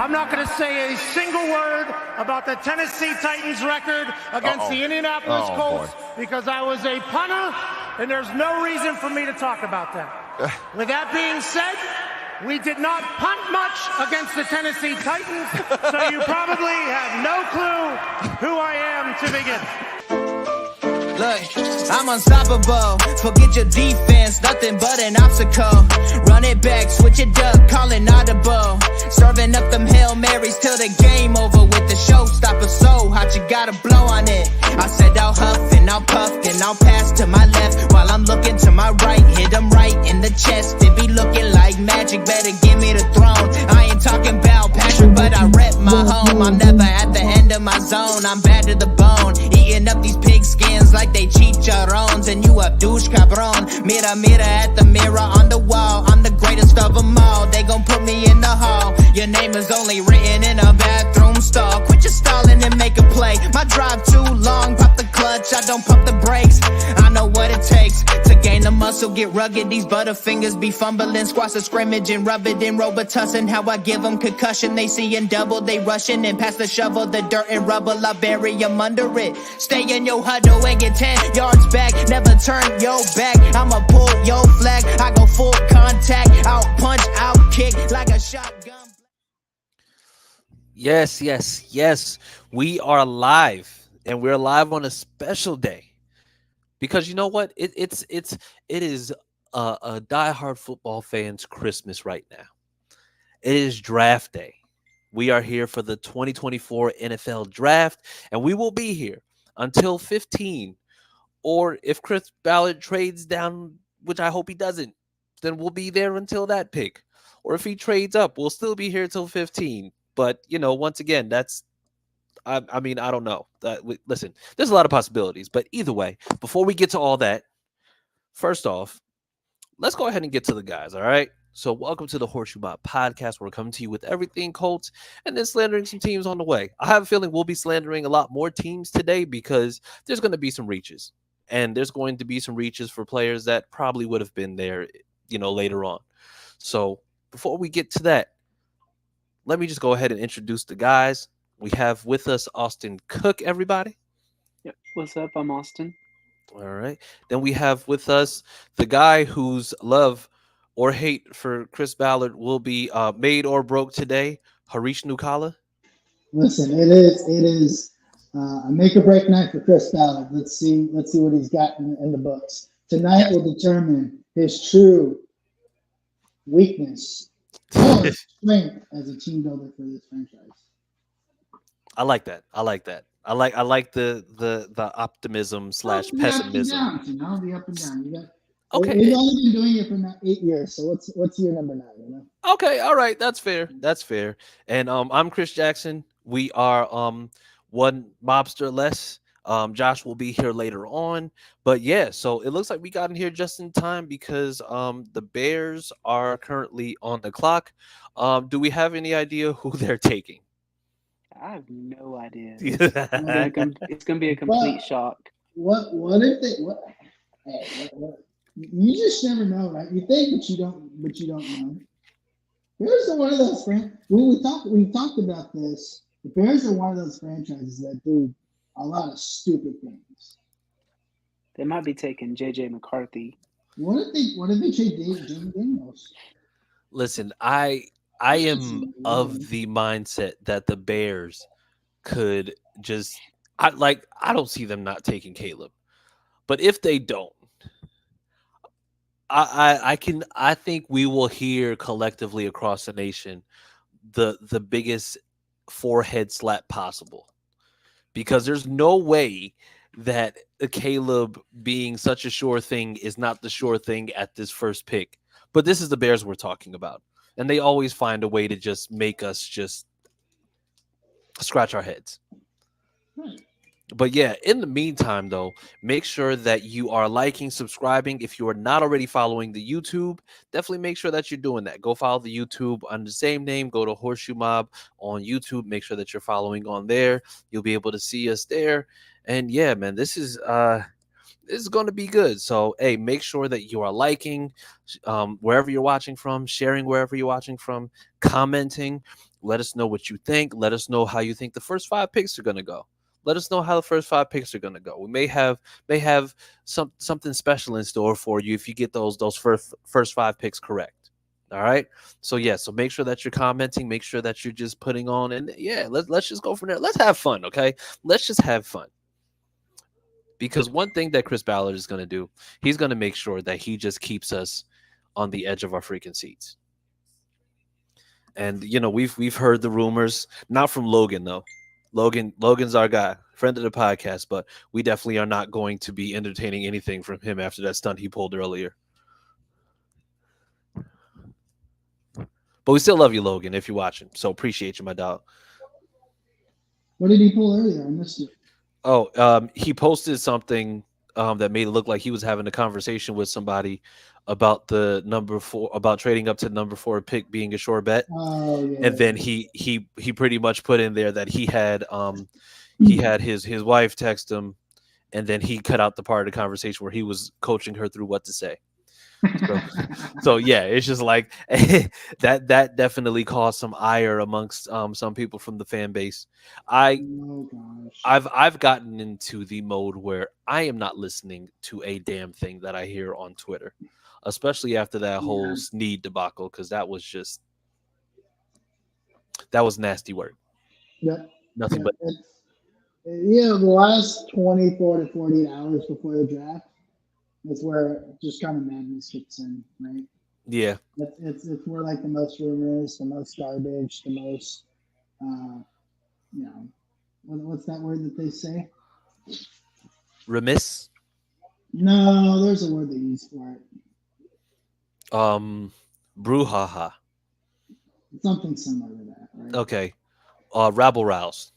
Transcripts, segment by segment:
I'm not going to say a single word about the Tennessee Titans record against the Indianapolis Colts because I was a punter, and there's no reason for me to talk about that. With that being said, we did not punt much against the Tennessee Titans, so you probably have no clue who I am to begin. Look, I'm unstoppable. Forget your defense, nothing but an obstacle. Run it back, switch it up, call it audible. Serving up them Hail Marys till the game over with the showstopper. So hot, you gotta blow on it. I said I'll huff and I'll puff and I'll pass to my left while I'm looking to my right. Hit them right in the chest. It be looking like magic. Better give me the throne. I ain't talking about Patrick, but I rep my home. I'm never at the end of my zone. I'm bad to the bone. Eating up these pig skins like they chicharrones, and you a douche cabron. Mira, mira at the mirror on the wall. I'm the greatest of them all. They gon' put me in the hall. Your name is only written in a bathroom stall. Quit your stalling and make a play. My drive too long, pop the clutch, I don't pump the brakes. I know what it takes to gain the muscle, get rugged. These butterfingers be fumbling, squash the scrimmage and rub it in Robitussin. How I give them concussion, they seeing double, they rushing and pass the shovel, the dirt and rubble, I bury them under it. Stay in your huddle and get 10 yards back, never turn your back. I'ma pull your flag, I go full contact, out punch, out kick like a shotgun. Yes, yes, yes. We are live, and we're live on a special day because you know what? It is a diehard football fan's Christmas right now. It is draft day. We are here for the 2024 NFL draft, and we will be here until 15. Or if Chris Ballard trades down, which I hope he doesn't, then we'll be there until that pick. Or if he trades up, we'll still be here till 15. But, you know, once again, I mean, I don't know. Listen, there's a lot of possibilities. But either way, before we get to all that, first off, let's go ahead and get to the guys, all right? So welcome to the Horsehoe Mob podcast. We're coming to you with everything Colts and then slandering some teams on the way. I have a feeling we'll be slandering a lot more teams today because there's going to be some reaches. And there's going to be some reaches for players that probably would have been there, you know, later on. So before we get to that, let me just go ahead and introduce the guys. We have with us Austin Cook, everybody. Yep. What's up? I'm Austin. All right. Then we have with us the guy whose love or hate for Chris Ballard will be made or broke today, Harish Nukala. Listen, it is a make or break night for Chris Ballard. Let's see what he's got in the books. Tonight will determine his true weakness or strength as a team builder for this franchise. I like that. I like the optimism / pessimism. The up and downs, you know, the up and down. You got okay. We've only been doing it for 8 years, so what's your number 9? You know. Okay, all right, that's fair. That's fair. And I'm Chris Jackson. We are one mobster less. Josh will be here later on. But yeah, so it looks like we got in here just in time because the Bears are currently on the clock. Do we have any idea who they're taking? I have no idea. It's gonna be a complete shock. What if they? What? You just never know, right? You think, but you don't know. Bears are one of those we talked about this. The Bears are one of those franchises that do a lot of stupid things. They might be taking JJ McCarthy. What if they trade James Daniels? Listen, I am of the mindset that the Bears could just I don't see them not taking Caleb. But if they don't, I think we will hear collectively across the nation the biggest forehead slap possible. Because there's no way that Caleb being such a sure thing is not the sure thing at this first pick. But this is the Bears we're talking about. And they always find a way to just make us just scratch our heads. But yeah, in the meantime, though, make sure that you are liking, subscribing. If you are not already following the YouTube, definitely make sure that you're doing that. Go follow the YouTube under the same name. Go to Horsehoe Mob on YouTube. Make sure that you're following on there. You'll be able to see us there. And yeah, man, this is It's going to be good. So, hey, make sure that you are liking wherever you're watching from, sharing wherever you're watching from, commenting. Let us know what you think. Let us know how you think the first 5 picks are going to go. Let us know how the first 5 picks are going to go. We may have something special in store for you if you get those first 5 picks correct. All right. So yeah. So make sure that you're commenting. Make sure that you're just putting on, and yeah, let's just go from there. Let's have fun. Okay. Let's just have fun. Because one thing that Chris Ballard is going to do, he's going to make sure that he just keeps us on the edge of our freaking seats. And we've heard the rumors, not from Logan though. Logan's our guy, friend of the podcast, but we definitely are not going to be entertaining anything from him after that stunt he pulled earlier. But we still love you, Logan, if you're watching. So appreciate you, my dog. What did he pull earlier? I missed it. Oh, he posted something that made it look like he was having a conversation with somebody about the number 4, about trading up to number 4 pick being a sure bet. Oh yeah. And then he pretty much put in there that he had his wife text him, and then he cut out the part of the conversation where he was coaching her through what to say. So yeah, it's just like that definitely caused some ire amongst some people from the fan base. Oh gosh. I've gotten into the mode where I am not listening to a damn thing that I hear on Twitter, especially after that whole Snead debacle, because that was nasty work. Yep. Nothing but the last 24 to 48 hours before the draft is where just kind of madness kicks in, right? yeah. It's where like the most rumors, the most garbage, the most what's that word that they say? Remiss. No, there's a word they use for it. Brouhaha. Something similar to that, right? Okay. Rabble rouse.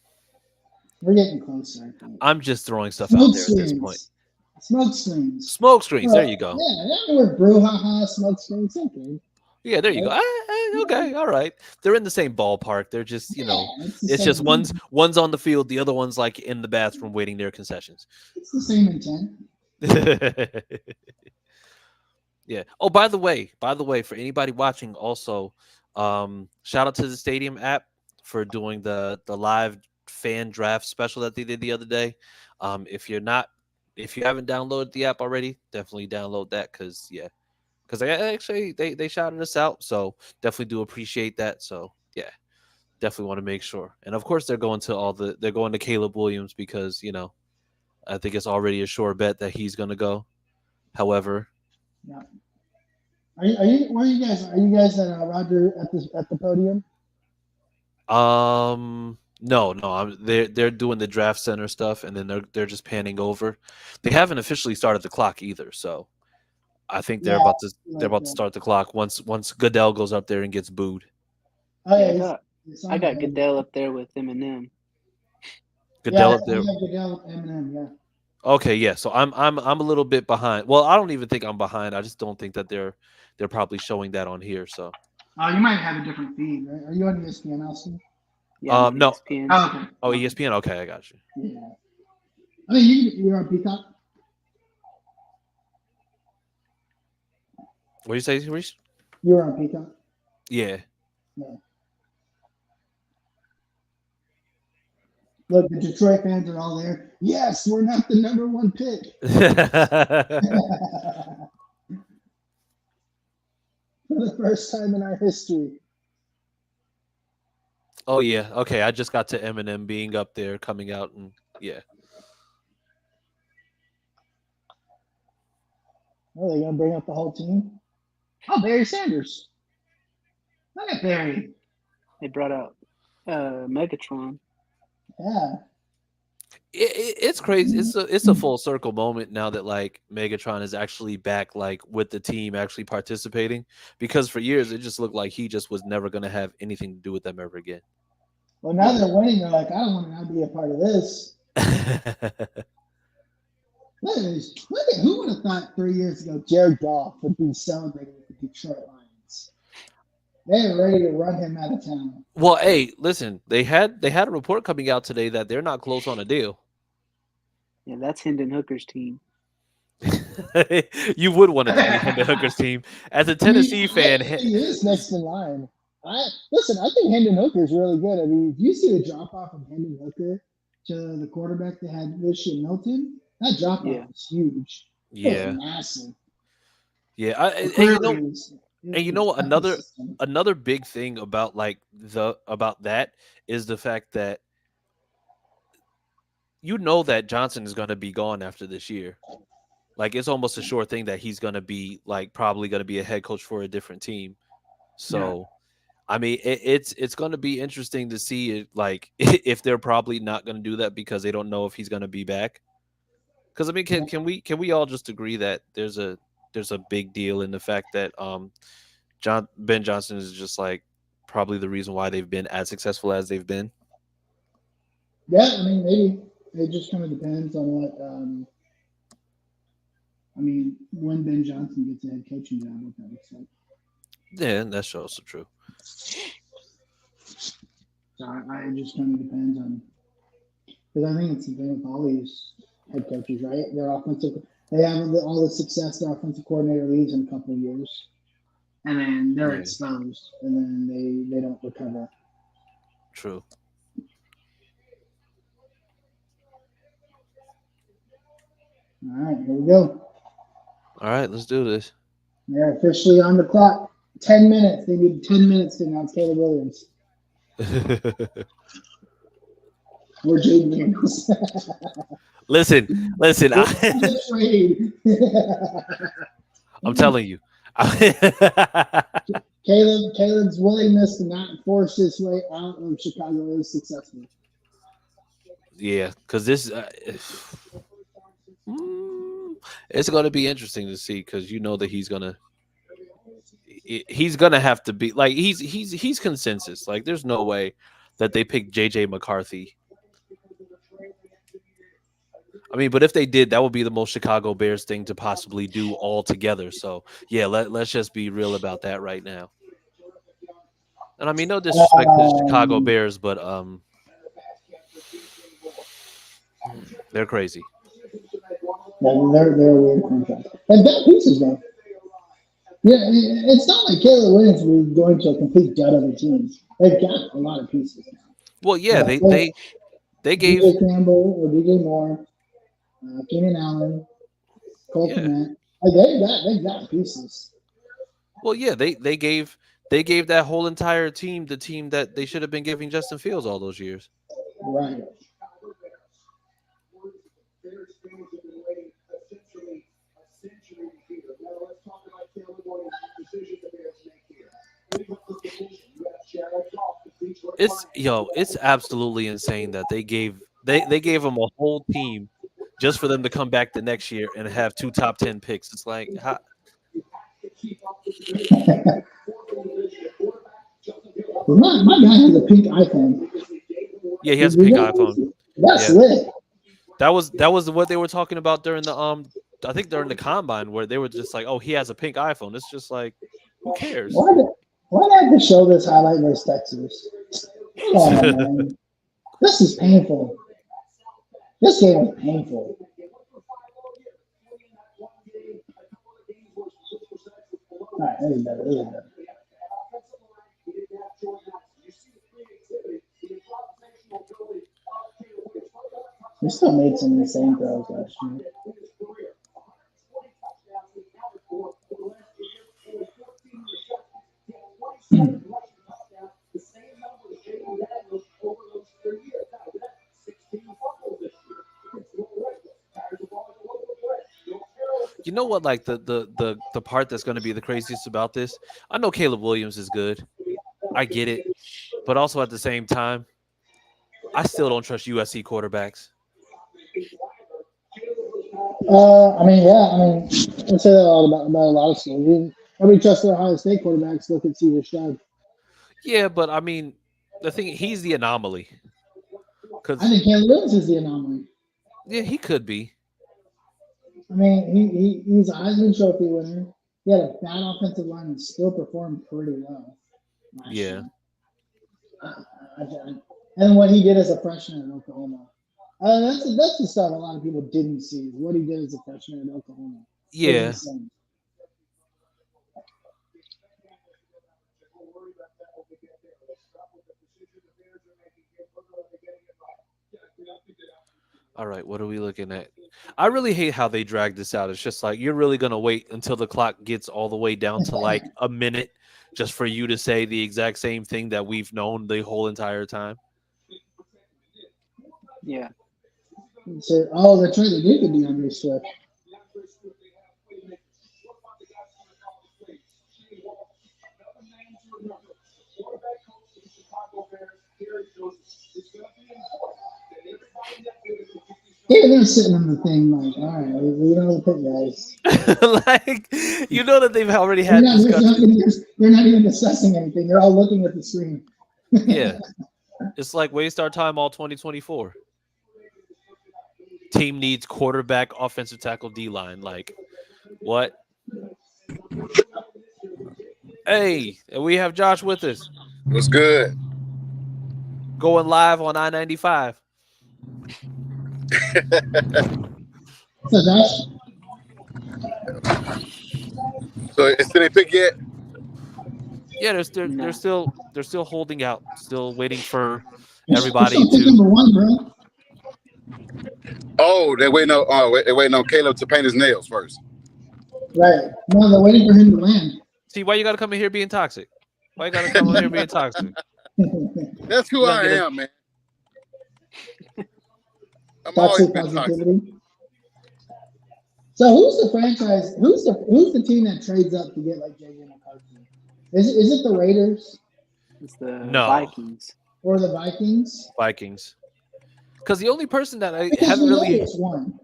We're getting closer, I think. I'm just throwing stuff out there at this point. Smoke screens. Smoke screens. There you go. Yeah, that word brouhaha, smoke screens, okay. Yeah, there you go. Okay, all right. They're in the same ballpark. They're just, it's just one's on the field, the other one's like in the bathroom waiting their concessions. It's the same intent. Yeah. Oh, by the way, for anybody watching, also, shout out to the Stadium app for doing the live fan draft special that they did the other day. If you haven't downloaded the app already, definitely download that because they shouted us out, so definitely do appreciate that. So yeah, definitely want to make sure. And of course, they're going to Caleb Williams because I think it's already a sure bet that he's going to go. However, yeah. Where are you guys? Are you guys at Roger at the podium? No. They're doing the draft center stuff, and then they're just panning over. They haven't officially started the clock either, so I think they're about to start the clock once Goodell goes up there and gets booed. Oh, yeah, I got Goodell up there with Eminem. Goodell up there. Goodell, Eminem, yeah. Okay, yeah. So I'm a little bit behind. Well, I don't even think I'm behind. I just don't think that they're probably showing that on here. So. You might have a different feed, right? Are you on ESPN, Austin? Yeah, no. ESPN. Oh, okay. Oh, ESPN. Okay, I got you. Yeah. I mean, you're on Peacock. What do you say, Reese? You're on Peacock. Yeah. Look, the Detroit fans are all there. Yes, we're not the number 1 pick. For the first time in our history. Oh yeah. Okay, I just got to Eminem being up there, coming out, and yeah. Oh, they're gonna bring up the whole team. Oh, Barry Sanders. Look at Barry. They brought out Megatron. Yeah. It's crazy. It's a full circle moment now that like Megatron is actually back, like with the team actually participating. Because for years it just looked like he just was never going to have anything to do with them ever again. Well, now they're winning. They're like, I don't want to be a part of this. Look at this. Look at who would have thought 3 years ago Jared Goff would be celebrating with the Detroit Lions. They're ready to run him out of town. Well, hey, listen, they had a report coming out today that they're not close on a deal. Yeah, that's Hendon Hooker's team. You would want it to be Hendon Hooker's team. As a Tennessee fan, I think he is next in line. Listen. I think Hendon Hooker is really good. I mean, if you see the drop off of Hendon Hooker to the quarterback they had this year, Milton, that drop off Yeah. was huge. It yeah, was massive. yeah. And you know another big thing about about that is the fact that that Johnson is going to be gone after this year. Like it's almost a sure thing that he's going to be probably going to be a head coach for a different team. So, I mean, it's going to be interesting to see if they're probably not going to do that because they don't know if he's going to be back. Because I mean, can we all just agree that there's a big deal in the fact that Ben Johnson is just probably the reason why they've been as successful as they've been. Yeah, I mean, maybe it just kind of depends on what. I mean, when Ben Johnson gets a head coaching job, what that looks like. Yeah, that's also true. So it just kind of depends on, because I think it's the thing with all these head coaches, right? They have all the success their offensive coordinator leaves in a couple of years, and then they're exposed, and then they don't recover. True. All right, here we go. All right, let's do this. They're officially on the clock. 10 minutes. They need 10 minutes to announce Caleb Williams. Or Jaden Daniels. Listen. I'm telling you. Caleb's willingness to not force his way out of Chicago is successful. Yeah, because this it's going to be interesting to see because that he's going to have to be he's consensus. Like there's no way that they pick JJ McCarthy. I mean, but if they did, that would be the most Chicago Bears thing to possibly do altogether. So yeah, let's just be real about that right now. And I mean, no disrespect to the Chicago Bears, but they're crazy. Yeah, they're a weird contract. And bad pieces, though. Yeah, it's not like Caleb Williams was going to a complete gut of a team. They've got a lot of pieces now. Well, yeah, they gave DJ Campbell or DJ Moore, Keenan Allen, Cole Kmet. They've got pieces. Well, yeah, they gave that whole entire team the team that they should have been giving Justin Fields all those years. Right. It's absolutely insane that they gave him a whole team just for them to come back the next year and have 2 top 10 picks. It's like how... my guy has a pink iPhone. Yeah, he has a pink iPhone. That's lit. That was what they were talking about during the I think during the combine where they were just like, oh, he has a pink iPhone. It's just like, who cares? Why do I have to show this highlight versus Texas? Oh, man. This is painful. This game is painful. All right, this is better. We still made some insane throws last year. You know what? Like the part that's going to be the craziest about this, I know Caleb Williams is good. I get it, but also at the same time, I still don't trust USC quarterbacks. I mean, I say that about a lot of schools. Everybody trusts the Ohio State quarterbacks. Look at Caesar Stroud. Yeah, but I mean, the thing, he's the anomaly. I think Caleb Williams is the anomaly. Yeah, he could be. I mean, he's a Heisman Trophy winner. He had a bad offensive line and still performed pretty well. Yeah. And what he did as a freshman in Oklahoma. That's the stuff a lot of people didn't see. What he did as a freshman at Oklahoma. Yeah. Insane. All right, what are we looking at? I really hate how they drag this out. It's just like you're really gonna wait until the clock gets all the way down to like a minute just for you to say the exact same thing that we've known the whole entire time. Yeah. So, that's right. They did get DeAndre Swift. Yeah, they're sitting on the thing like, all right, we don't know the pick, guys. Like you know that they've already They're had not, discussions. they're not even discussing anything. They're all looking at the screen. Yeah, it's like waste our time all 2024. Team needs quarterback, offensive tackle, D line. Like what? Hey, and we have Josh with us. What's good? Going live on I-95. So, Josh, So it's still ain't pick yet? Yeah, No. they're still holding out, still waiting for you're everybody still pick to. number one, bro. Oh, they're waiting on Caleb to paint his nails first. Right. No, they're waiting for him to land. See, why you gotta come in here being toxic? Why you gotta come in here being toxic? That's who You I gotta get am, man. I'm always Toxic been toxic. positivity. So who's the franchise? Who's the team that trades up to get like JJ McCarthy? Is it the Raiders It's the No. Vikings. or the Vikings? Vikings. Because the only person that I Because haven't we know really. it's one.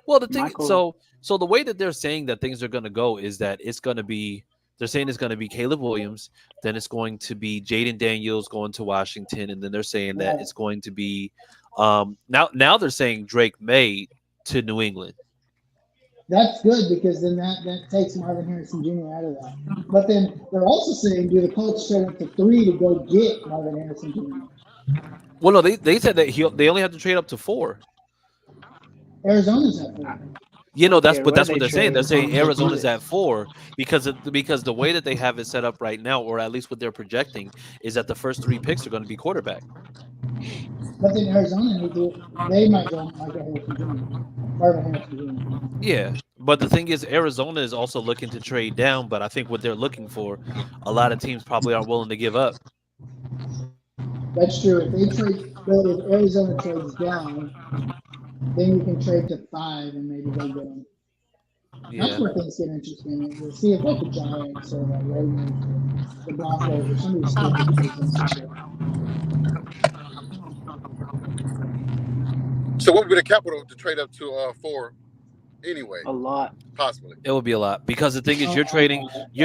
Well, the thing, Michael- so the way that they're saying that things are going to go is that it's going to be, they're saying it's going to be Caleb Williams, then it's going to be Jaden Daniels going to Washington, and then they're saying that Right. it's going to be, now they're saying Drake May to New England. That's good because then that takes Marvin Harrison Jr. out of that. But then they're also saying, do the Colts trade up to 3 to go get Marvin Harrison Jr.? Well, no, they said that they only have to trade up to 4. Arizona's at 4. You know, that's Yeah, but where that's they what they're saying. They're trade saying from. Arizona's at 4 because the way that they have it set up right now, or at least what they're projecting, is that the first 3 picks are going to be quarterback. But then Arizona they might go Marvin Harrison Jr. Yeah, but the thing is, Arizona is also looking to trade down. But I think what they're looking for, a lot of teams probably aren't willing to give up. That's true. If Arizona trades down, then you can trade to 5 and maybe go get them. That's Yeah, where things get interesting. We'll see if like the Giants or the Ravens or the Broncos or somebody stupid. So what would be the capital to trade up to 4 anyway? A lot. Possibly. it would be a lot because the thing is, you're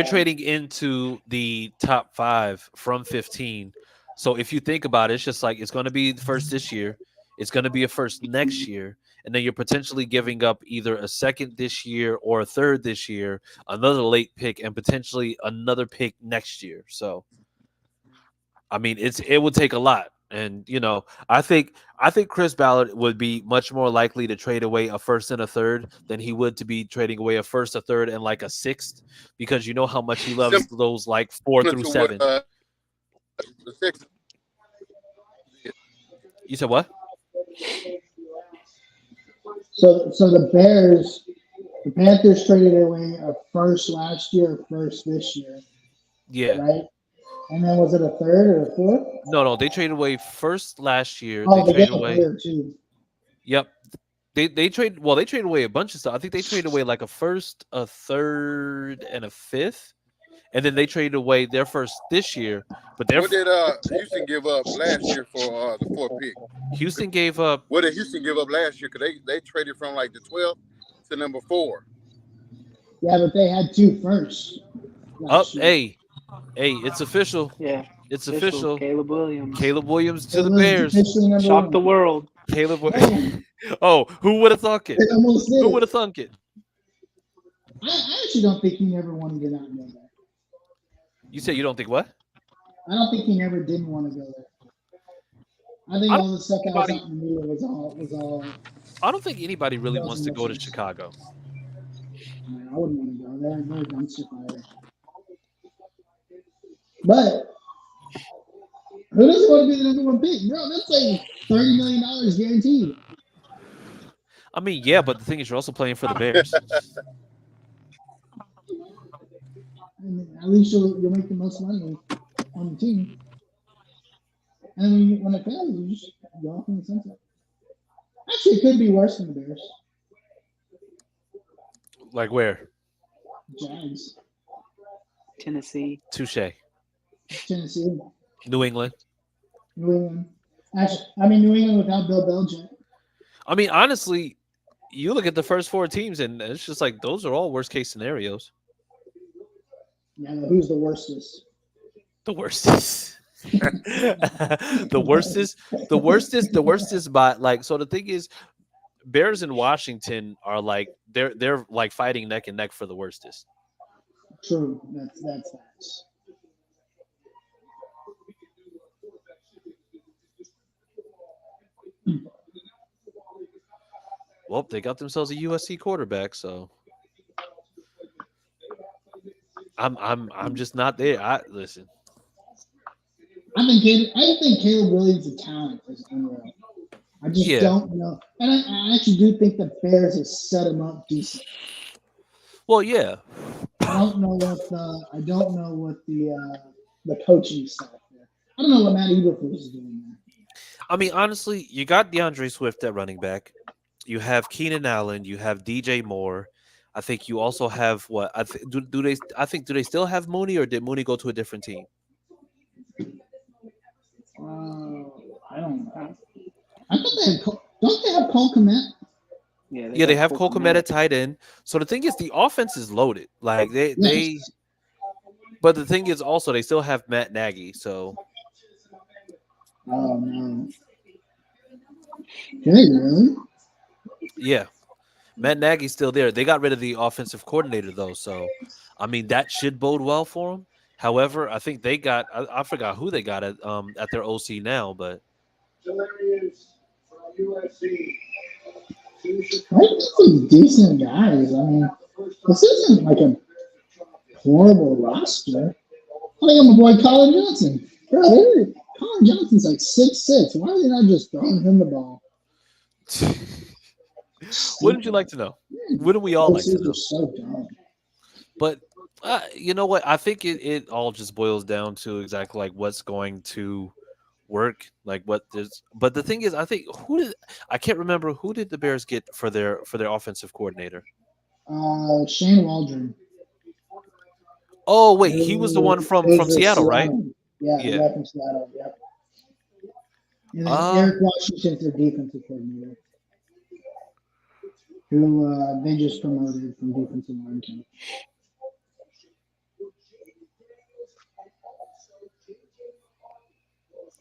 trading into the top 5 from 15. So if you think about it, it's just like it's going to be the first this year, it's going to be a first next year, and then you're potentially giving up either a second this year or a third this year, another late pick, and potentially another pick next year. So, I mean, it would take a lot. And I think Chris Ballard would be much more likely to trade away a first and a third than he would to be trading away a first, a third, and like a sixth, because you know how much he loves those like 4 through 7. The 6. You said what? So the Panthers traded away a first last year, a first this year, Yeah. right? And then was it a third or a fourth? No, they traded away first last year. Oh, They they get traded the away. third too. Yep. They traded away a bunch of stuff. I think they traded away like a first, a third, and a fifth. And then they traded away their first this year. But their What did Houston give up last year for the 4th pick? Houston gave up. What did Houston give up last year? Because they traded from like the 12th to number 4. Yeah, but they had 2 firsts. last year. Hey, it's official. Yeah. It's official. Caleb Williams. Caleb Williams to It the was Bears. officially number Shocked one. the world. Caleb. Oh, who would have thunk it? They almost did Who it. would have thunk it? I actually don't think he never wanted to not go there. You said you don't think what? I don't think he never didn't want to go there. I think I all don't the stuff that was anybody. out in the media was all. I don't think anybody really Bells wants and to go to whistles. Chicago. I wouldn't want to go there. They're a dumpster fire. But who doesn't want to be the number one pick, bro? That's like $30 million guaranteed. I mean, yeah, but the thing is, you're also playing for the Bears. And at least you'll make the most money on the team. And when it fails, you just go off in the sunset. Actually, it could be worse than the Bears. Like where? Jags, Tennessee. Touche. Tennessee, New England. New England. Actually, I mean New England without Bill Belichick. I mean, honestly, you look at the first four teams, and it's just like those are all worst case scenarios. Yeah, but who's the worstest? The worstest. The worstest by like. So the thing is, Bears and Washington are like they're like fighting neck and neck for the worstest. True, that's facts. Well, they got themselves a USC quarterback, so I'm just not there. I listen. I think Caleb Williams' a talent is unreal. I just don't know, and I actually do think the Bears have set him up decent. Well, yeah. I don't know what the coaching staff there. I don't know what Matt Eberflus is doing there. I mean, honestly, you got DeAndre Swift at running back. You have Keenan Allen. You have DJ Moore. I think you also have what? Do they still have Mooney, or did Mooney go to a different team? I don't know. I thought they had don't they have Cole Kmet? Yeah, they have Cole Kmet at tight end. So the thing is, the offense is loaded. Like they. But the thing is, also they still have Matt Nagy. So. Oh no. Do they really? Yeah. Matt Nagy's still there. They got rid of the offensive coordinator, though. So, I mean, that should bode well for them. However, I think they got I forgot who they got at their OC now, but I think some decent guys. I mean, this isn't like a horrible roster. I think I'm a boy Colin Johnson. Bro, Colin Johnson's like 6'6". Why are they not just throwing him the ball? Wouldn't you like to know? Wouldn't we all like to know? So dumb. But you know what? I think it all just boils down to exactly like what's going to work, like what there's. But the thing is, I think I can't remember who did the Bears get for their offensive coordinator. Shane Waldron. Oh wait, he was the one from Seattle, right? Yeah, from Seattle. Yep. And then Eric Washington's their defensive coordinator, who they just promoted from defensive line coach.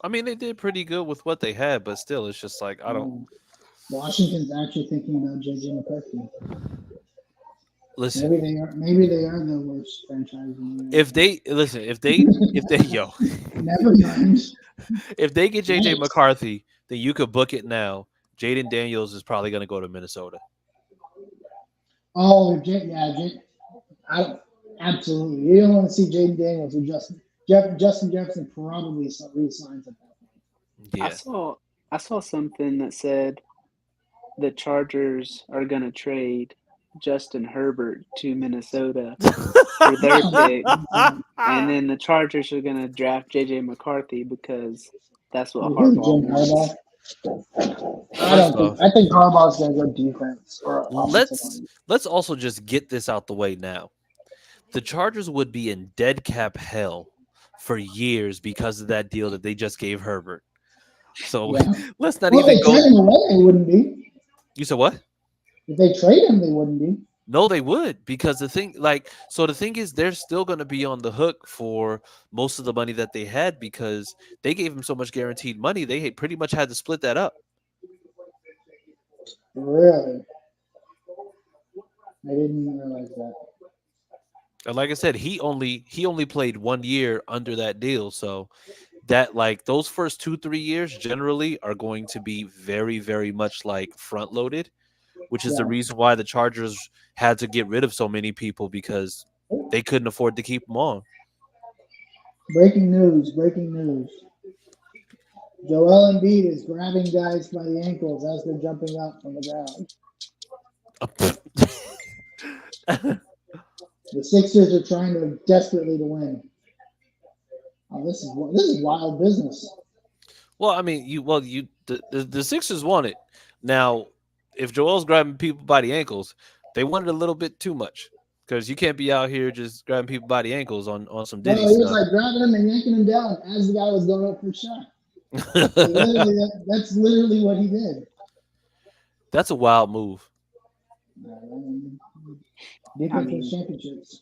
I mean, they did pretty good with what they had, but still, it's just like I don't. Washington's actually thinking about JJ McCarthy. Listen, maybe they are the worst franchise in the if they yo, never mind. If they get JJ McCarthy, then you could book it now. Jaden Daniels is probably going to go to Minnesota. Oh, absolutely. You don't want to see Jaden Daniels or Justin Jefferson probably re-signs at that point. Yeah. I saw something that said the Chargers are going to trade Justin Herbert to Minnesota for their pick, and then the Chargers are going to draft JJ McCarthy because that's what Harbaugh wants. I think Harbaugh's going to go defense. Let's also just get this out the way now. The Chargers would be in dead cap hell for years because of that deal that they just gave Herbert. So let's not even go. Trade him away, they wouldn't be. You said what? If they trade him, they wouldn't be. No, they would, because the thing is they're still going to be on the hook for most of the money that they had because they gave him so much guaranteed money. They pretty much had to split that up. Really? I didn't realize that. And like I said, he only played 1 year under that deal. So that like those first 2-3 years generally are going to be very, very much like front loaded, which is the Yeah. reason why the Chargers had to get rid of so many people because they couldn't afford to keep them on. Breaking news! Breaking news! Joel Embiid is grabbing guys by the ankles as they're jumping up from the ground. The Sixers are trying to desperately to win. Oh, this is wild business. Well, I mean, the Sixers want it. Now, if Joel's grabbing people by the ankles, they want it a little bit too much because you can't be out here just grabbing people by the ankles on some No, Diddy he was stuff. like grabbing him and yanking him down as the guy was going up for a shot. Literally, that's literally what he did. That's a wild move. Defensive championships.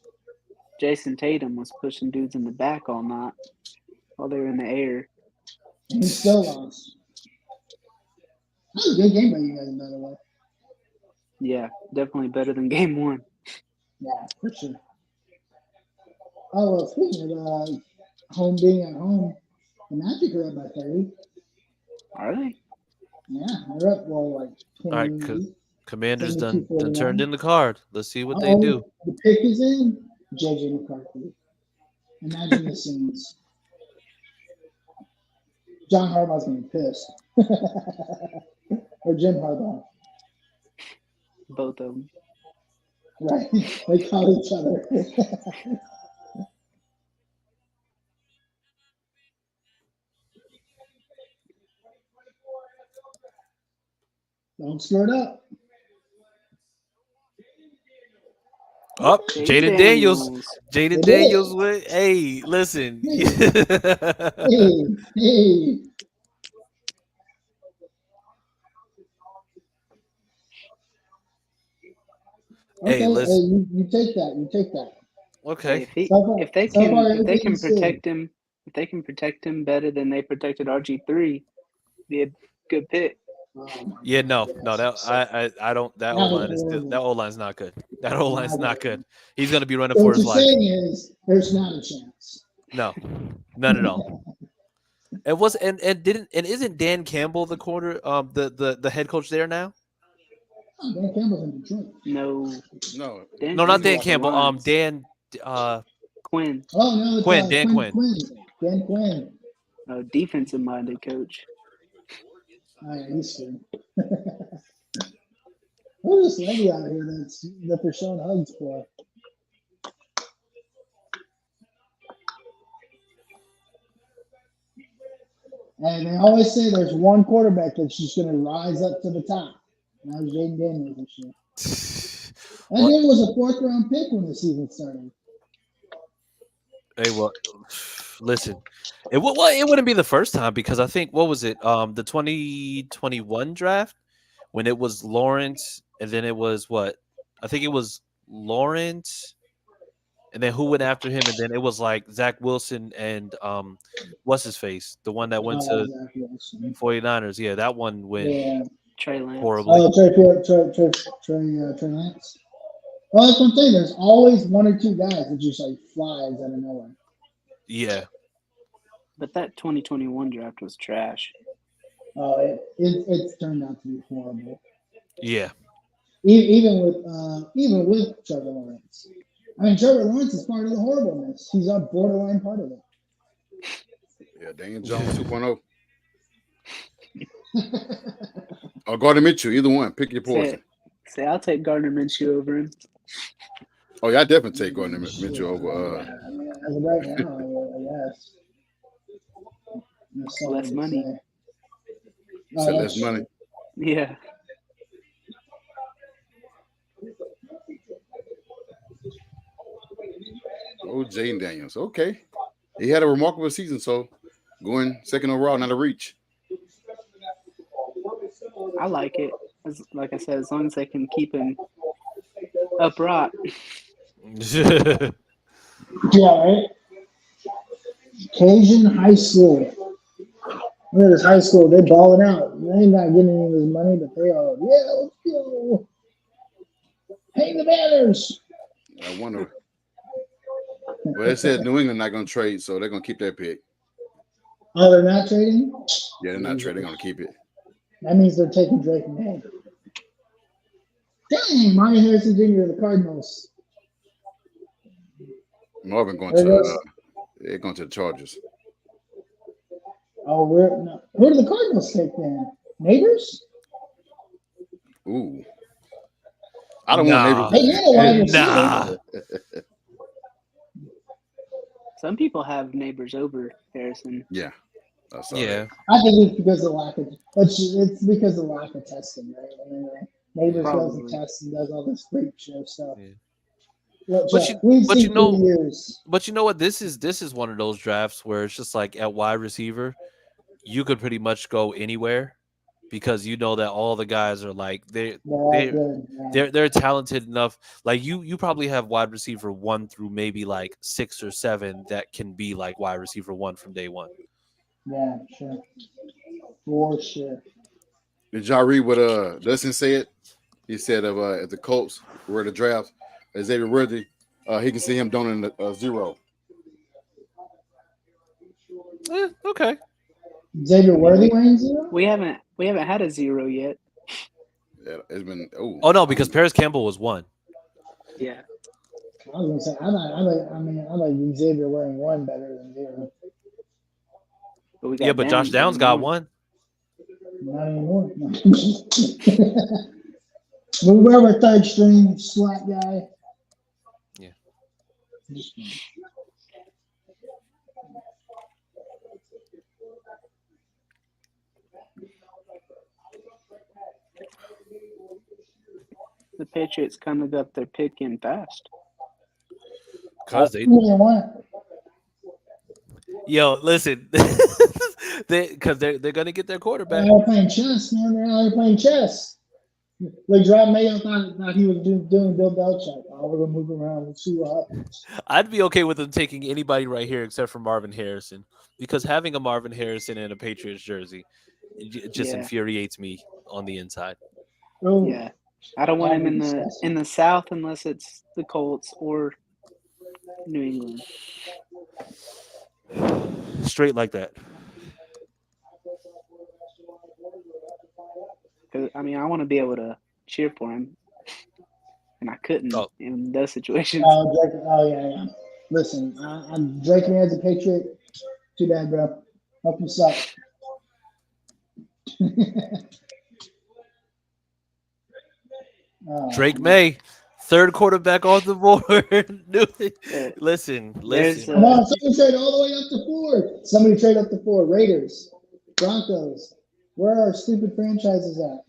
Jason Tatum was pushing dudes in the back all night while they were in the air. And he still lost. That was a good game by you guys, by the way. Yeah, definitely better than game one. Yeah, for sure. Oh, well, speaking of home being at home, the Magic are up by 30. Are they? Yeah, they're up, like 20. All right, Commanders done 72-49. turned in the card. Let's see what they do. The pick is in. JJ McCarthy. Imagine the scenes. John Harbaugh's going to be pissed. Or Jim Harbaugh. Both of them. Right. They call each other. Don't screw it up. Up, Jaden Daniels. Jaden Daniels. Hey, listen. Hey. Okay, Hey, listen. you take that. You take that. Okay. If they can protect him better than they protected RG3, be a good pick. Yeah, no, that I don't. That O line's not good. That O line's not good. He's gonna be running for his life. What you're saying is there's not a chance. No, none at all. Isn't Dan Campbell the the head coach there now? Oh, Dan Campbell's in Detroit. No, not Dan Campbell. Dan Quinn. Oh no, it's Quinn. Dan Quinn. Dan Quinn. Defensive minded coach. Oh yeah, he's good. What is this lady out here that they're showing hugs for? And they always say there's one quarterback that's just going to rise up to the top. And that was Jaden Daniels this year. That dude was a 4th round pick when the season started. Hey, well, listen, it wouldn't be the first time because I think what was it? The 2021 draft when it was Lawrence, and then it was what? I think it was Lawrence, and then who went after him, and then it was like Zach Wilson and what's his face, the one that went to 49ers. Yeah, that one went Trey Lance. horribly. Oh, Trey Lance. Well, that's one thing. There's always one or two guys that just like flies out of nowhere. Yeah. But that 2021 draft was trash. Oh, it's turned out to be horrible. Yeah. Even with Trevor Lawrence. I mean, Trevor Lawrence is part of the horribleness. He's a borderline part of it. Yeah, Daniel Jones 2.0. Or Gardner Mitchell, either one. Pick your poison. Say I'll take Gardner Minshew over him. Oh, yeah, I definitely take Gardner Mitchell over. As of right now, I guess. Less money. Less money. Yeah. Oh, Jaden Daniels. Okay. He had a remarkable season, so going second overall, not a reach. I like it. Like I said, as long as they can keep him upright. Yeah, right? Cajun High School. Look at this high school. They're balling out. They ain't not getting any of this money, but they are. Yeah, let's go. Hang the banners. I wonder. Well, it said New England not going to trade, so they're going to keep that pick. Oh, they're not trading? Yeah, they're not trading. They're gonna keep it. That means they're taking Drake May. Dang, Marvin Harrison Jr. of the Cardinals. Marvin going There to goes. they're going to the Chargers. Oh, who do the Cardinals take then? Neighbors? Ooh. I don't want neighbors. They get a wide receiver. Nah. Some people have neighbors over Harrison. Yeah. I saw Yeah. that. I think it's because of lack of it's because of lack of testing, right? I mean, Neighbors does the Probably. test and does all this freak show stuff. Yeah. Look, But Jeff, you- we've but seen you know- through the years. But you know what? This is one of those drafts where it's just like at wide receiver, you could pretty much go anywhere because you know that all the guys are like They're all they're good. Yeah. they're talented enough. Like you probably have wide receiver 1 through maybe like 6 or 7 that can be like wide receiver 1 from day 1. Yeah, sure. For sure. Did y'all read what Dustin said? He said if the Colts were to draft Xavier Worthy, he can see him donating a 0. Okay. Xavier Worthy wearing 0? We haven't had a 0 yet. Yeah, it's been Oh no, because Paris Campbell was 1. Yeah. I was gonna say I like Xavier wearing 1 better than 0. But we got Yeah, but Josh Downs got 1. Not anymore. Whoever third string slot guy. Yeah. The Patriots kind of got their pick in fast. Cause they listen. They're gonna get their quarterback. They're out playing chess, man. They're out playing chess. Like Rob Mayo thought he was doing Bill Belichick. Oh, we're gonna move around and see what happens. I'd be okay with them taking anybody right here except for Marvin Harrison, because having a Marvin Harrison in a Patriots jersey it just infuriates me on the inside. Oh, Yeah. I don't want him in the disgusting. in the South unless it's the Colts or New England. Straight like that. 'Cause, I mean, I want to be able to cheer for him, and I couldn't in those situations. Yeah. Listen, I'm Drake May as a Patriot. Too bad, bro. Hope you suck. Drake May, third quarterback off the board. Listen. Come on, somebody trade all the way up to 4. Somebody trade up to 4. Raiders, Broncos. Where are our stupid franchises at?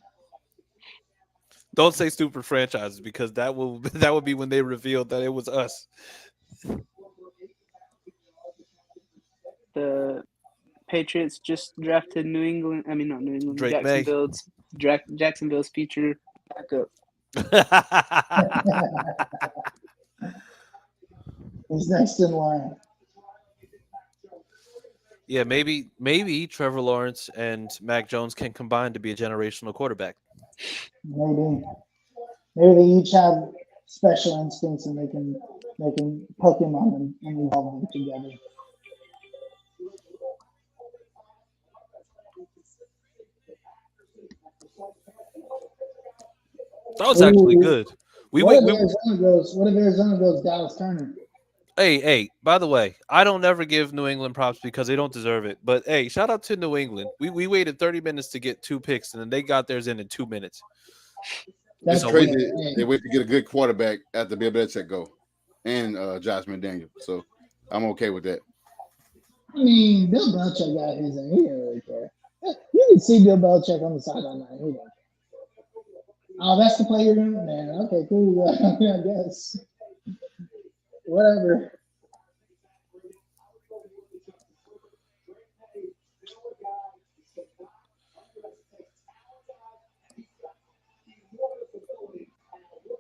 Don't say stupid franchises because that would be when they revealed that it was us. The Patriots just drafted New England. I mean, not New England. Drake May. Jacksonville's future backup. He's next in line. Yeah, maybe Trevor Lawrence and Mac Jones can combine to be a generational quarterback. Maybe they each have special instincts and they can poke him on them and evolve them together. That was actually good. What if Arizona goes Dallas Turner? Hey, by the way, I don't ever give New England props because they don't deserve it. But hey, shout out to New England. We waited 30 minutes to get 2 picks, and then they got theirs in 2 minutes. It's crazy. They wait to get a good quarterback after Bill Belichick go and Josh McDaniel. So I'm okay with that. I mean, Bill Belichick got his in. He didn't really care. You can see Bill Belichick on the sideline. He didn't care. Oh, that's the play you're doing? Man, okay, cool. I guess. Whatever.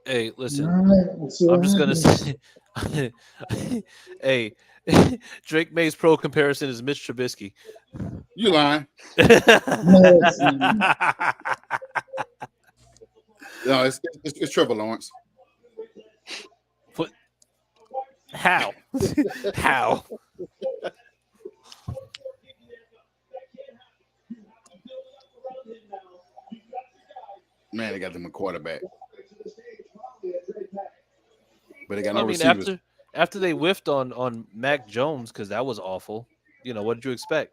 Hey, listen. Right, I'm just gonna say, hey, Drake May's pro comparison is Mitch Trubisky. You lying? No, it's Trevor Lawrence. What? How? How? Man, they got them a quarterback. But they got no I mean, receivers. after they whiffed on Mac Jones because that was awful. You know, what did you expect?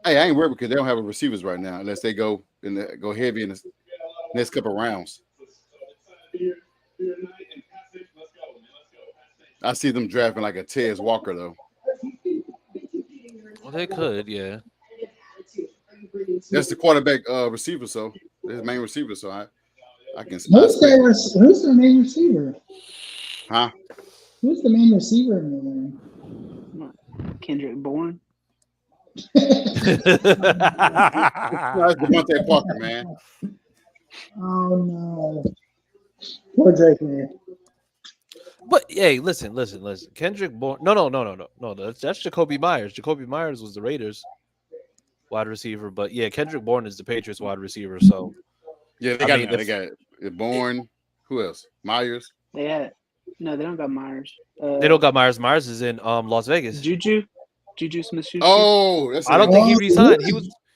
Hey, I ain't worried because they don't have a receivers right now unless they go go heavy in the next couple rounds. I see them drafting like a Tez Walker though. Well, they could, yeah. That's the quarterback receiver, so his main receiver. So I can. Who's their main receiver? Huh? Who's the main receiver in there? Kendrick Bourne. That's Devontae Parker, man. Oh no, poor Drake, man. But hey, listen. Kendrick Bourne. No. That's Jacoby Myers. Jacoby Myers was the Raiders wide receiver, but yeah, Kendrick Bourne is the Patriots wide receiver. So yeah, they got Bourne. Who else? Myers. They don't got Myers. They don't got Myers. Myers is in Las Vegas. Juju Smith-Schuster. Oh, I don't think he resigned.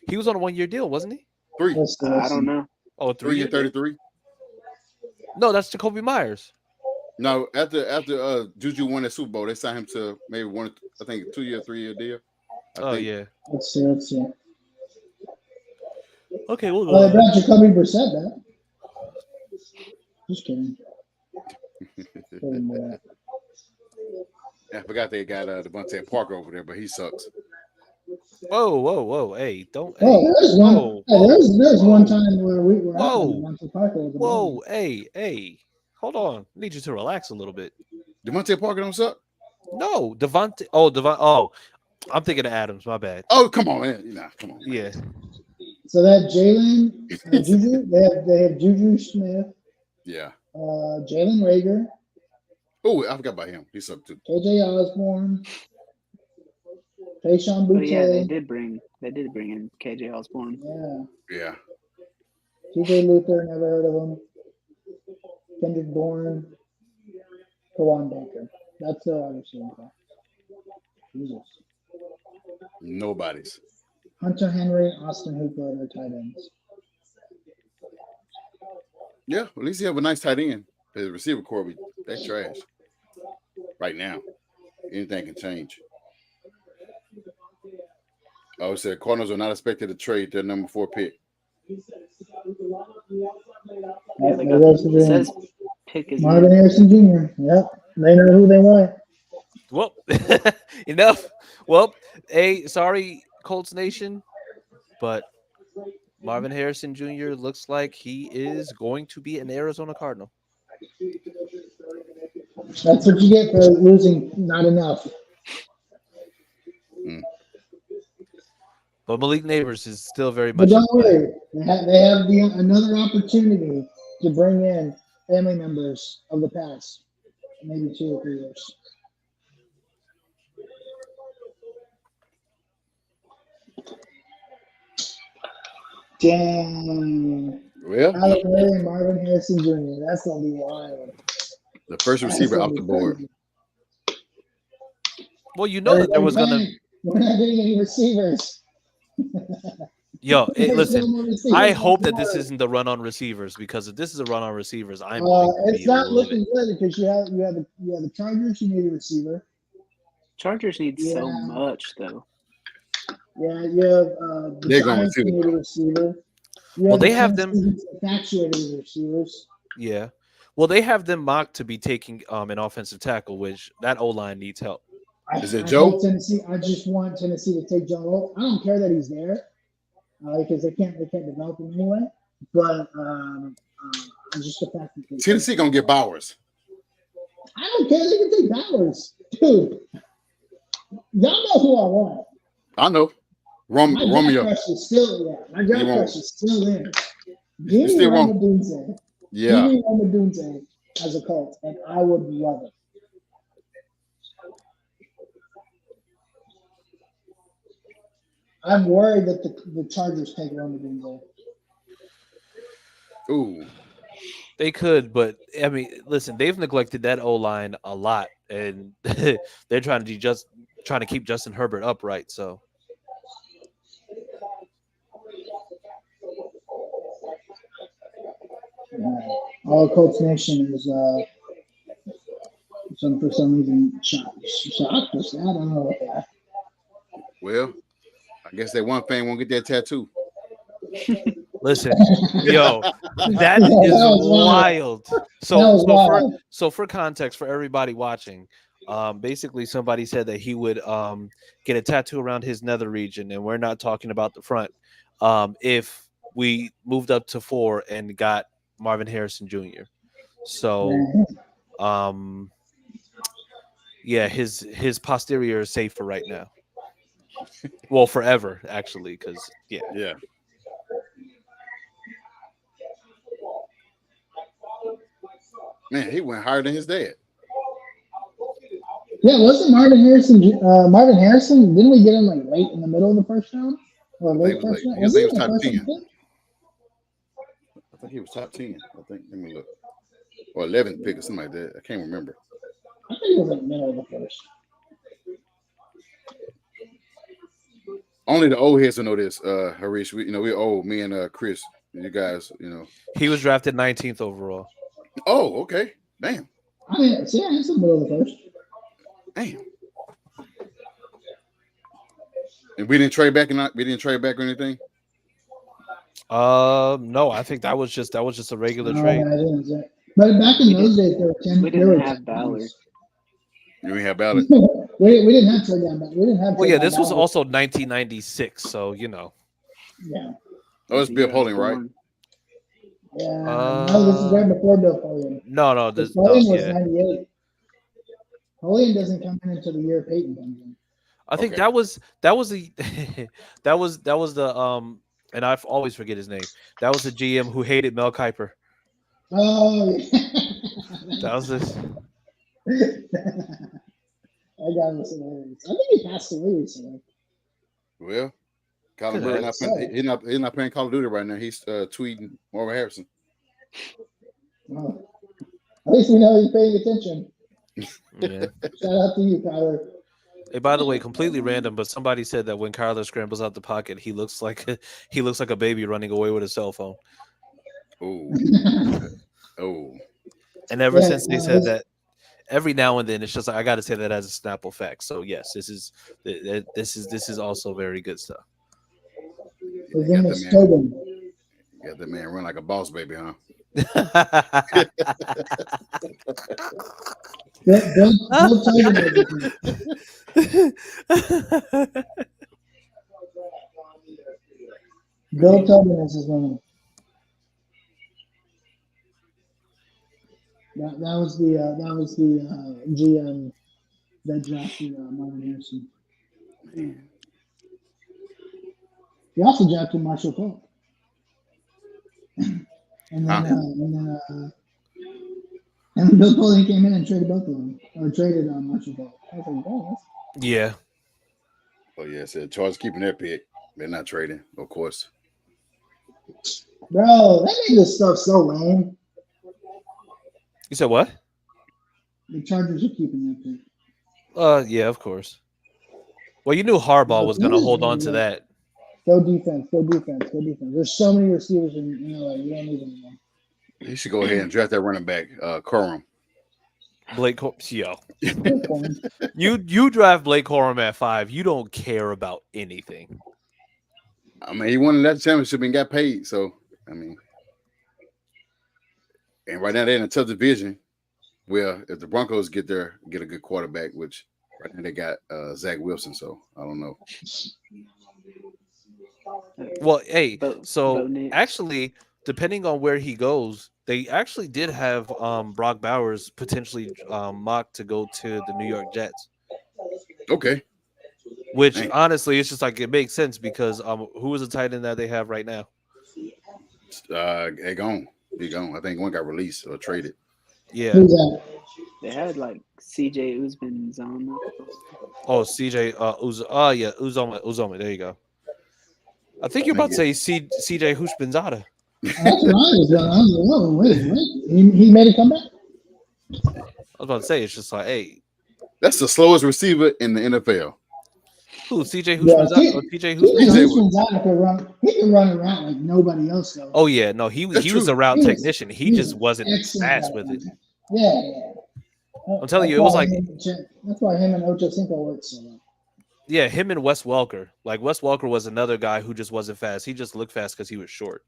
He was on a 1-year deal, wasn't he? 3. I don't know. Oh, 3 year 33. No, that's Jacoby Myers. No, after Juju won the Super Bowl, they signed him to maybe I think 2 year, 3 year deal. I think. Yeah. Let's see. Okay, we'll go. Oh, they got Jacoby Brissett back. Just kidding. I forgot they got Devontae Parker over there, but he sucks. Whoa! Hey, don't. Oh, there's one time where we were. Whoa! Parker Hey! Hold on. I need you to relax a little bit. Devontae Parker don't suck. No, Devontae. Oh, I'm thinking of Adams. My bad. Oh, come on, man. Come on. Yeah. So that Jalen, Juju, they have Juju Smith. Yeah. Jalen Rager. Oh, I forgot about him. He sucked too. KJ Osborne. Tayshaun Boutte. Oh, yeah, they did bring in KJ Osborne. Yeah. TJ Luther, never heard of him. Kendrick Bourne. Kawan Baker. That's their understanding. Jesus. Nobody's. Hunter Henry, Austin Hooper are their tight ends. Yeah, at least you have a nice tight end. The receiver core, they're trash. Right now. Anything can change. Oh, it said Cardinals are not expected to trade their number 4 pick. It says pick is Marvin Harrison Jr. Yep. They know who they want. Well, enough. Well, sorry, Colts Nation, but Marvin Harrison Jr. looks like he is going to be an Arizona Cardinal. That's what you get for losing not enough. But Malik Neighbors is still very But much. don't worry, they have another opportunity to bring in family members of the past, maybe 2 or 3 years. Dang. Well, Alec Murray and Marvin Harrison Jr. That's gonna be wild. the first receiver off the board. Well, you know that there was gonna. We're not getting any receivers. Yo, There's listen. no more receivers I on hope the that this board. isn't the run on receivers, because if this is a run on receivers, I'm going to It's be not livid. looking good because you have the Chargers. You need a receiver. Chargers need so much though. Yeah, you have the They're going Giants. to. You need a receiver. Well, they have them. Infatuated with receivers. Yeah. Well, they have them mocked to be taking an offensive tackle, which that O-line needs help. Is it I Joe? hope Tennessee. I just want Tennessee to take Joe Alt. I don't care that he's there because they can't develop him anyway. But just the fact that Tennessee gonna get Bowers. I don't care. They can take Bowers, dude. Y'all know who I want. I know. My Romeo. draft crush is still My draft crush is still there. Give me still Roma won't. Dunze. Yeah. Give me Roma Dunze as a Colt, and I would love it. I'm worried that the Chargers take Roma Dunze. Ooh. They could, but I mean, listen, they've neglected that O-line a lot, and they're trying to keep Justin Herbert upright. So All Colts Nation is for some reason shocked or sad. I don't know what that. Well, I guess that one fan won't get that tattoo. Listen, yo, that is wild. So for context for everybody watching, basically somebody said that he would get a tattoo around his nether region, and we're not talking about the front. If we moved up to 4 and got Marvin Harrison Jr. So yeah, his posterior is safe for right now. Well, forever actually, because Yeah. Man, he went higher than his dad. Yeah, wasn't Marvin Harrison? Marvin Harrison, didn't we get him like late in the middle of the first round or late first round? Was he was top 10. I think he was top 10. I think. Let me look. Or 11th pick or something like that. I can't remember. I think he was like middle of the first. Only the old heads will know this, Harish. We're old. Me and Chris. You guys, he was drafted 19th overall. Oh, okay. Damn. I mean, it's the middle of the first. Damn. And we didn't trade back or anything. No, I think that was just a regular trade. But back in those days, there were 10. We didn't have Ballard. You didn't have Ballard. we didn't have trade down. We didn't have. Well, yeah, this was also 1996, so Yeah. Oh, it's Bill Polian, right? Yeah. No, this is right before Bill Polian. No, Polian was 98. Polian doesn't come in until the year Peyton comes in. I think that was the and I always forget his name. That was the GM who hated Mel Kiper. Oh, yeah. That was this. I got him hilarious. I think he passed away recently. Well, Colin Burr he's not playing Call of Duty right now. He's tweeting Marvin Harrison. Oh. At least we know he's paying attention. Yeah. Shout out to you, Kyler. Hey, by the way, completely random, but somebody said that when Kyler scrambles out the pocket, he looks like a baby running away with a cell phone. Oh. And ever since they said that, every now and then it's just like I got to say that as a Snapple fact. So yes, this is also very good stuff. His name is Tobin. Got that man run like a boss baby, huh? Bill Tobin is his name. That was the GM that drafted Marvin Harrison. Man. He also drafted Marshall Falk. And then Bill Polian came in and traded both of them, or traded Marshall Falk. I was like, oh, Yeah. Oh yeah, so Charles keeping their pick. They're not trading, of course. Bro, that nigga stuff so lame. You said what? The Chargers are keeping their pick. Yeah, of course. Well, you knew Harbaugh was going to hold on to that. Go defense. There's so many receivers in LA. You don't need them anymore. You should go ahead and draft that running back, Corum. Blake Corum, you draft Blake Corum at 5. You don't care about anything. I mean, he won that championship and got paid. So, I mean, and right now they're in a tough division. Well, if the Broncos get a good quarterback, which right now they got Zach Wilson. So I don't know. Well, hey, actually, depending on where he goes, they actually did have Brock Bowers potentially mocked to go to the New York Jets. Okay. Which honestly, it's just like it makes sense because who is the tight end that they have right now? He gone. I think one got released or traded. Yeah. Who's that? They had like CJ Uzman. Oh, CJ Uzoma. There you go. I think you're about to say CJ Hushbenzada. That's what I was going. I was like, whoa, wait. He made a comeback? I was about to say, it's just like, hey. That's the slowest receiver in the NFL. Who? CJ Yeah, Husman's out? Or TJ Husman's TJ out? Husman's out. He can run around like nobody else though. Oh yeah, no, he That's was true. a route He was- technician. He he was just wasn't excellent fast at with it. that. Yeah. I'm telling you, it That's was why like that's why him and Ocho Cinco worked so well. yeah, him and Wes Welker. Like Wes Welker was another guy who just wasn't fast. He just looked fast because he was short.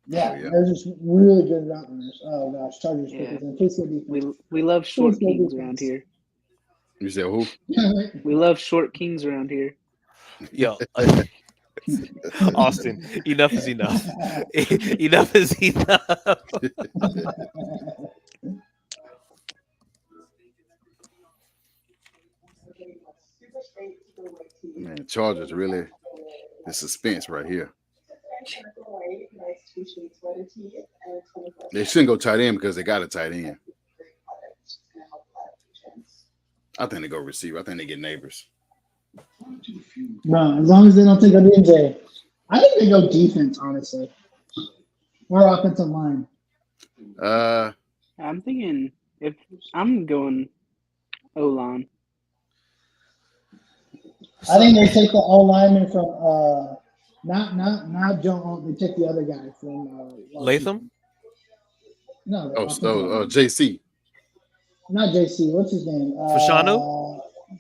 Yeah, yeah. they're just really good route runners. Oh gosh, Chargers Yeah. pickers and please go defense. We love short Please go kings defense. around here. You said who? Yeah, right. We love short kings around here. Yo, Austin, enough is enough. Enough is enough. Man, Chargers really the suspense right here. They shouldn't go tight end because they got a tight end. I think they go receiver. I think they get Neighbors. No, as long as they don't take a DJ. I think they go defense, honestly. Or offensive line. I'm thinking if I'm going O-line. I think they take the O lineman from not Joe Alt, they take the other guy from Latham? No, the Oh, offensive line. JC. Not JC. What's his name? Fashanu?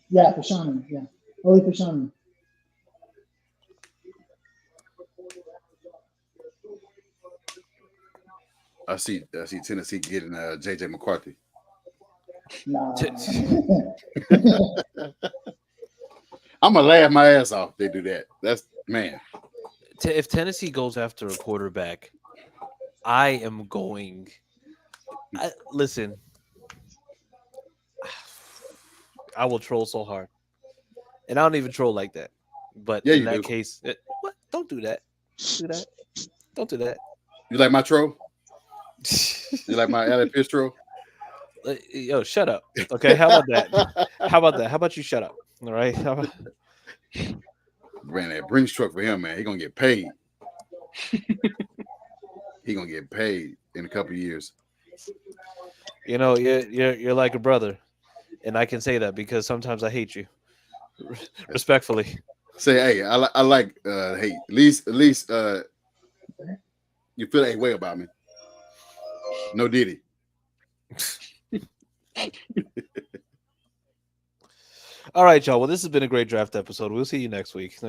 Yeah, Fashanu. Yeah. Oli Fashanu. I see Tennessee getting JJ McCarthy. Nah. I'm gonna laugh my ass off if they do that. That's man. If Tennessee goes after a quarterback, I am going. Listen, I will troll so hard, and I don't even troll like that. But Yeah, in you that do. case, what? Don't do that. Do that. Don't do that. You like my troll? You like my Alec Pierce troll? Yo, shut up. Okay, how about that? How about that? How about you shut up? All right. How about... Ran that Brinks truck for him, man. He gonna get paid. He gonna get paid in a couple of years. You know, you're like a brother, and I can say that because sometimes I hate you, respectfully. Say, hey, I like hey, at least you feel that way about me. No Diddy. All right, y'all. Well, this has been a great draft episode. We'll see you next week.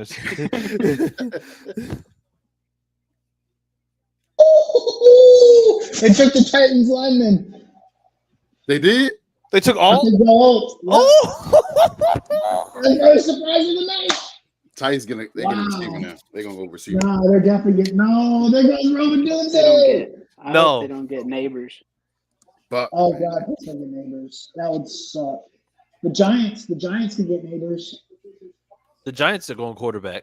They took the Titans lineman. They did? They took I all. think Joe Alt. Oh, That's very surprising tonight. Titans they're gonna Wow. receive now. They're gonna go receive. No, they're definitely getting. No, there goes Roman They don't Doomsday. get. I No. hope they don't get neighbors. But Oh God, please don't get neighbors. That would suck. The Giants can get neighbors. the Giants are going quarterback.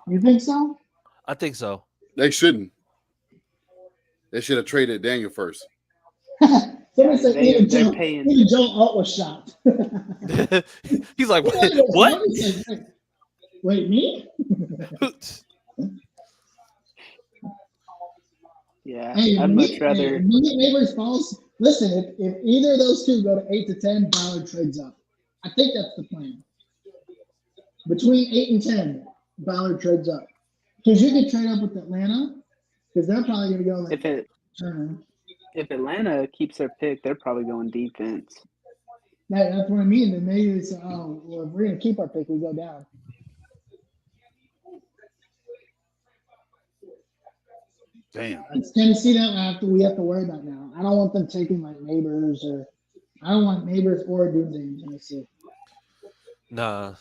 You think so? I think so. they shouldn't. They should have traded Daniel first. Somebody said They're paying. even Joe Alt was shocked. He's like, What? what? Wait, me? Yeah, Hey, I'd much rather. if you get neighbors falls. Listen, if either of those two go to 8 to 10, Ballard trades up. I think that's the plan. Between 8 and 10, Ballard trades up. Because you could trade up with Atlanta, because they're probably going to go like Turner. If Atlanta keeps their pick, they're probably going defense. That's what I mean. Then maybe they say, oh, well, if we're going to keep our pick, we go down. Damn. It's Tennessee that we have to worry about now. I don't want them taking like neighbors or I don't want neighbors or Doomsday in Tennessee. Nah.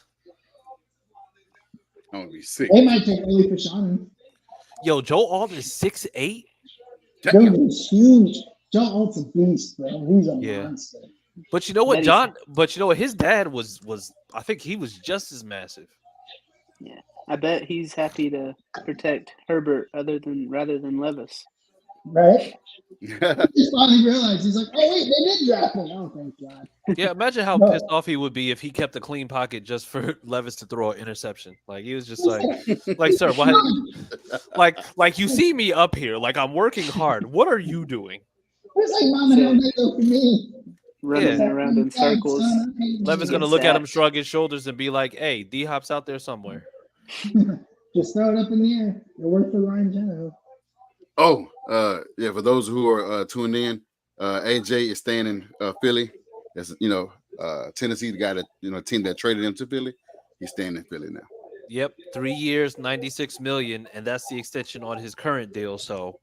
I'm gonna be sick. They might take Oli Fashanu. Yo, Joe Alt is 6'8". Dude, he's huge. Joe Alt's a beast, bro. He's a Yeah. monster. But you know what, That is- John? But you know what? His dad was. I think he was just as massive. I bet he's happy to protect Herbert rather than Levis. Right? He just finally realized he's like, oh wait, they did draft me. Oh thank God. Yeah, imagine how No. pissed off he would be if he kept a clean pocket just for Levis to throw an interception. Like he was just like, sir, what? Like you see me up here, like I'm working hard. What are you doing? It's like mom and no day for me. running around in circles. Levin's gonna look at him, shrug his shoulders, and be like, "Hey, D Hop's out there somewhere." Just throw it up in the air. It worked for Ryan Tannehill. Oh, yeah. For those who are tuned in, AJ is staying in Philly. That's Tennessee, the guy that team that traded him to Philly. He's staying in Philly now. Yep, 3 years, $96 million, and that's the extension on his current deal. So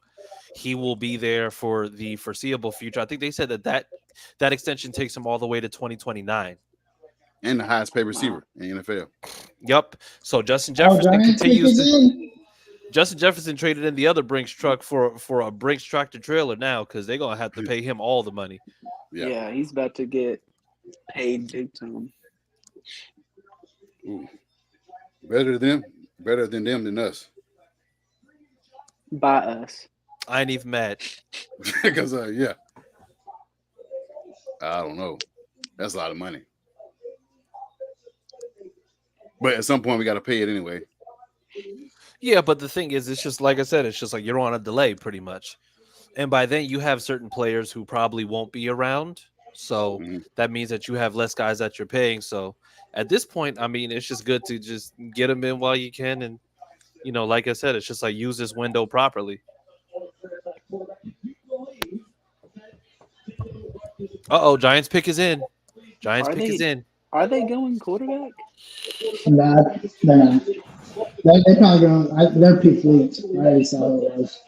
he will be there for the foreseeable future. I think they said that extension takes him all the way to 2029. And the highest paid receiver in the NFL. Yep. So Justin Jefferson continues to. Justin Jefferson traded in the other Brinks truck for a Brinks tractor trailer now because they're gonna have to pay him all the money. Yeah, he's about to get paid big time. Ooh. Better than them than us. By us. I ain't even mad. Because I don't know. That's a lot of money. But at some point we got to pay it anyway. Yeah, but the thing is, it's just like I said, it's just like you're on a delay pretty much. And by then you have certain players who probably won't be around. So that means that you have less guys that you're paying. So at this point, I mean, it's just good to just get them in while you can. And, like I said, it's just like use this window properly. Giants pick is in. Is in. Are they going quarterback? Nah, they're not. They're probably going. Their pick leaked. I already saw who it was.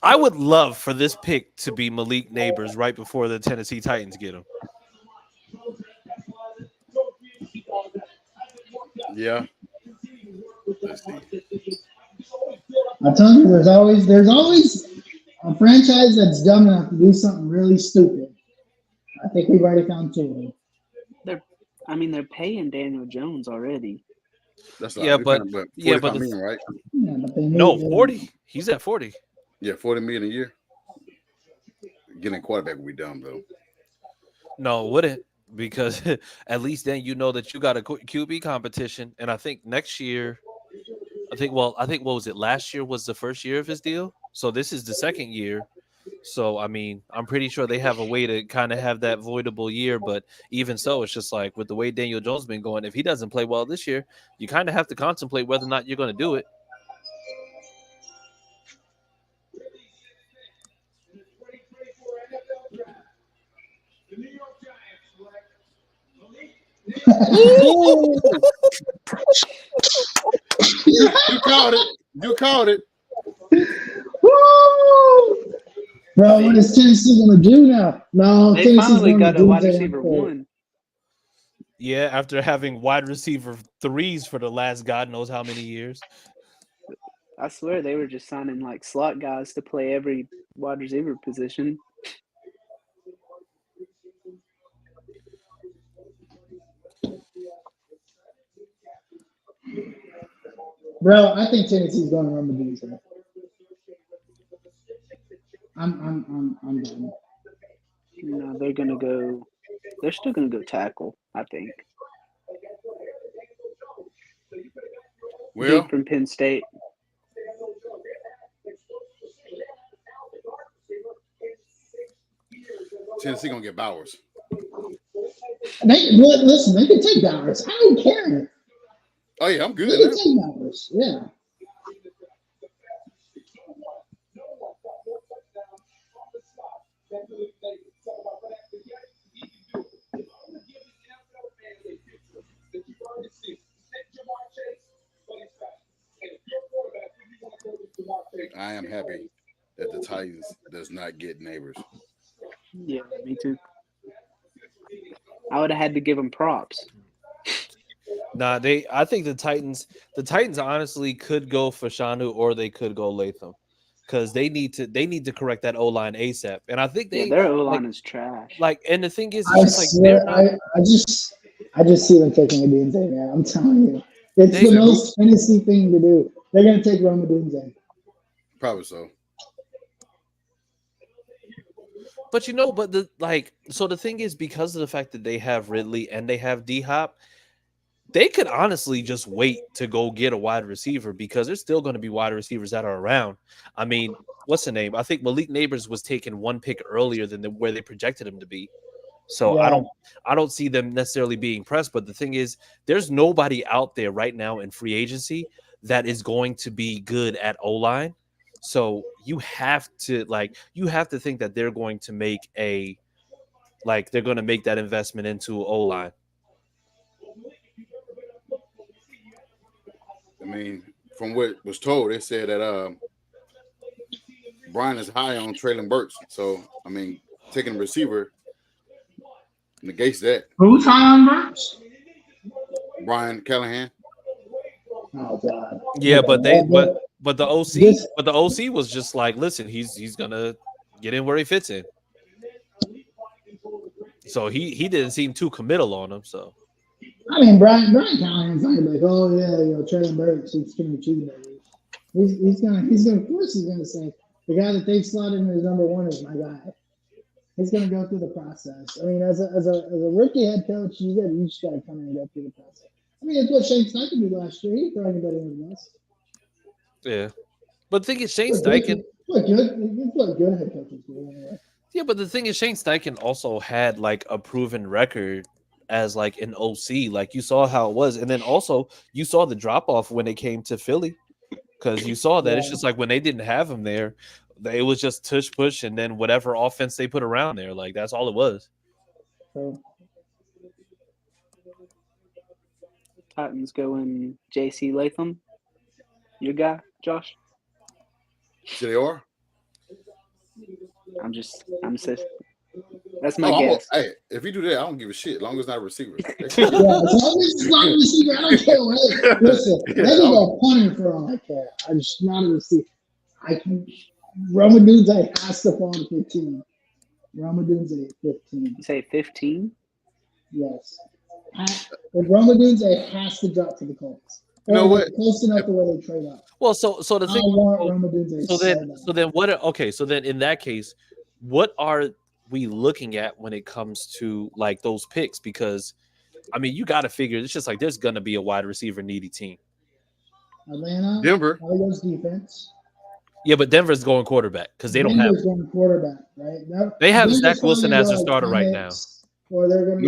I would love for this pick to be Malik Neighbors right before the Tennessee Titans get him. Yeah. Let's see. I tell you, there's always a franchise that's dumb enough to do something really stupid. I think we've already found two of them. They're paying Daniel Jones already. That's but right? Yeah, but no, 40. He's at 40. Yeah, $40 million a year. Getting a quarterback would be dumb though. No, it wouldn't, because at least then you know that you got a QB competition. And I think next year, what was it? Last year was the first year of his deal. So this is the second year. So, I mean, I'm pretty sure they have a way to kind of have that voidable year. But even so, it's just like with the way Daniel Jones has been going, if he doesn't play well this year, you kind of have to contemplate whether or not you're going to do it. You called it. Woo! Bro, what is Tennessee gonna do now? No, they finally got a wide receiver one. Yeah, after having wide receiver threes for the last God knows how many years. I swear they were just signing like slot guys to play every wide receiver position. Bro, I think Tennessee's going to run the Bulls. I'm done. No, they're gonna go. They're still gonna go tackle, I think. Well, Dude from Penn State. Tennessee gonna get Bowers. Listen, they can take Bowers. I don't care. Oh yeah, I'm good. They can take Bowers. Yeah. I am happy that the Titans does not get Neighbors. Yeah, me too. I would have had to give them props. Nah, I think the Titans honestly could go for Shanu or they could go Latham, because they need to correct that O line ASAP. And I think their O line is trash. And the thing is, I just see them taking a Dunze, man. I'm telling you, it's the most Tennessee thing to do. They're gonna take Roma Dunze. Probably so. But so the thing is, because of the fact that they have Ridley and they have D-Hop, they could honestly just wait to go get a wide receiver because there's still going to be wide receivers that are around. I mean, what's the name? I think Malik Neighbors was taken one pick earlier than where they projected him to be. So Yeah. I don't see them necessarily being pressed. But the thing is, there's nobody out there right now in free agency that is going to be good at O-line. So you have to think that they're going to make they're going to make that investment into O-line. I mean, from what was told, they said that Brian is high on Traylon Burks. So, I mean, taking a receiver negates that. Who's high on Burks? Brian Callahan. Oh God. Yeah, but the This- OC was just like, listen, he's gonna get in where he fits in. So he didn't seem too committal on him. So I mean, Brian Callahan's not like, oh yeah, Traylon Burks, he's gonna cheat. He's gonna, of course, he's gonna say the guy that they slotted in as number one is my guy. He's gonna go through the process. I mean, as a rookie head coach, you just gotta come in and go through the process. I mean, it's what Shane Steichen did last year. He didn't throw anybody in the bus. yeah, but the thing is, Shane Steichen. What good head coaches do anyway. Yeah, but the thing is, Shane Steichen also had like a proven record as like an OC. Like you saw how it was, and then also you saw the drop off when it came to Philly, because you saw that it's just like when they didn't have him there, it was just tush push, and then whatever offense they put around there, like that's all it was. So, Titans going J.C. Latham. Your guy, Josh. So they are. I'm that's my Oh, guess. hey, if you do that, I don't give a shit. As long as it's not a receiver. yeah, as long as it's not a receiver, I don't care. What, listen, they can go punter for all I care. I'm just not a receiver. Roma Dunze has to fall to 15. Roma Dunze 15. You say 15? Yes. If Roma Dunze has to drop to the Colts. You know what? Close enough to where they trade up. Well, so the I thing. want Roma Dunze So then what? Okay, so then in that case, what are we looking at when it comes to like those picks? Because I mean, you got to figure it's just like there's gonna be a wide receiver needy team. Atlanta, Denver. all goes defense. Yeah, but Denver's going quarterback because they don't have. Denver's going quarterback, right? They have Denver's Zach Wilson probably as their gonna go starter right now. Thomas, or they're going to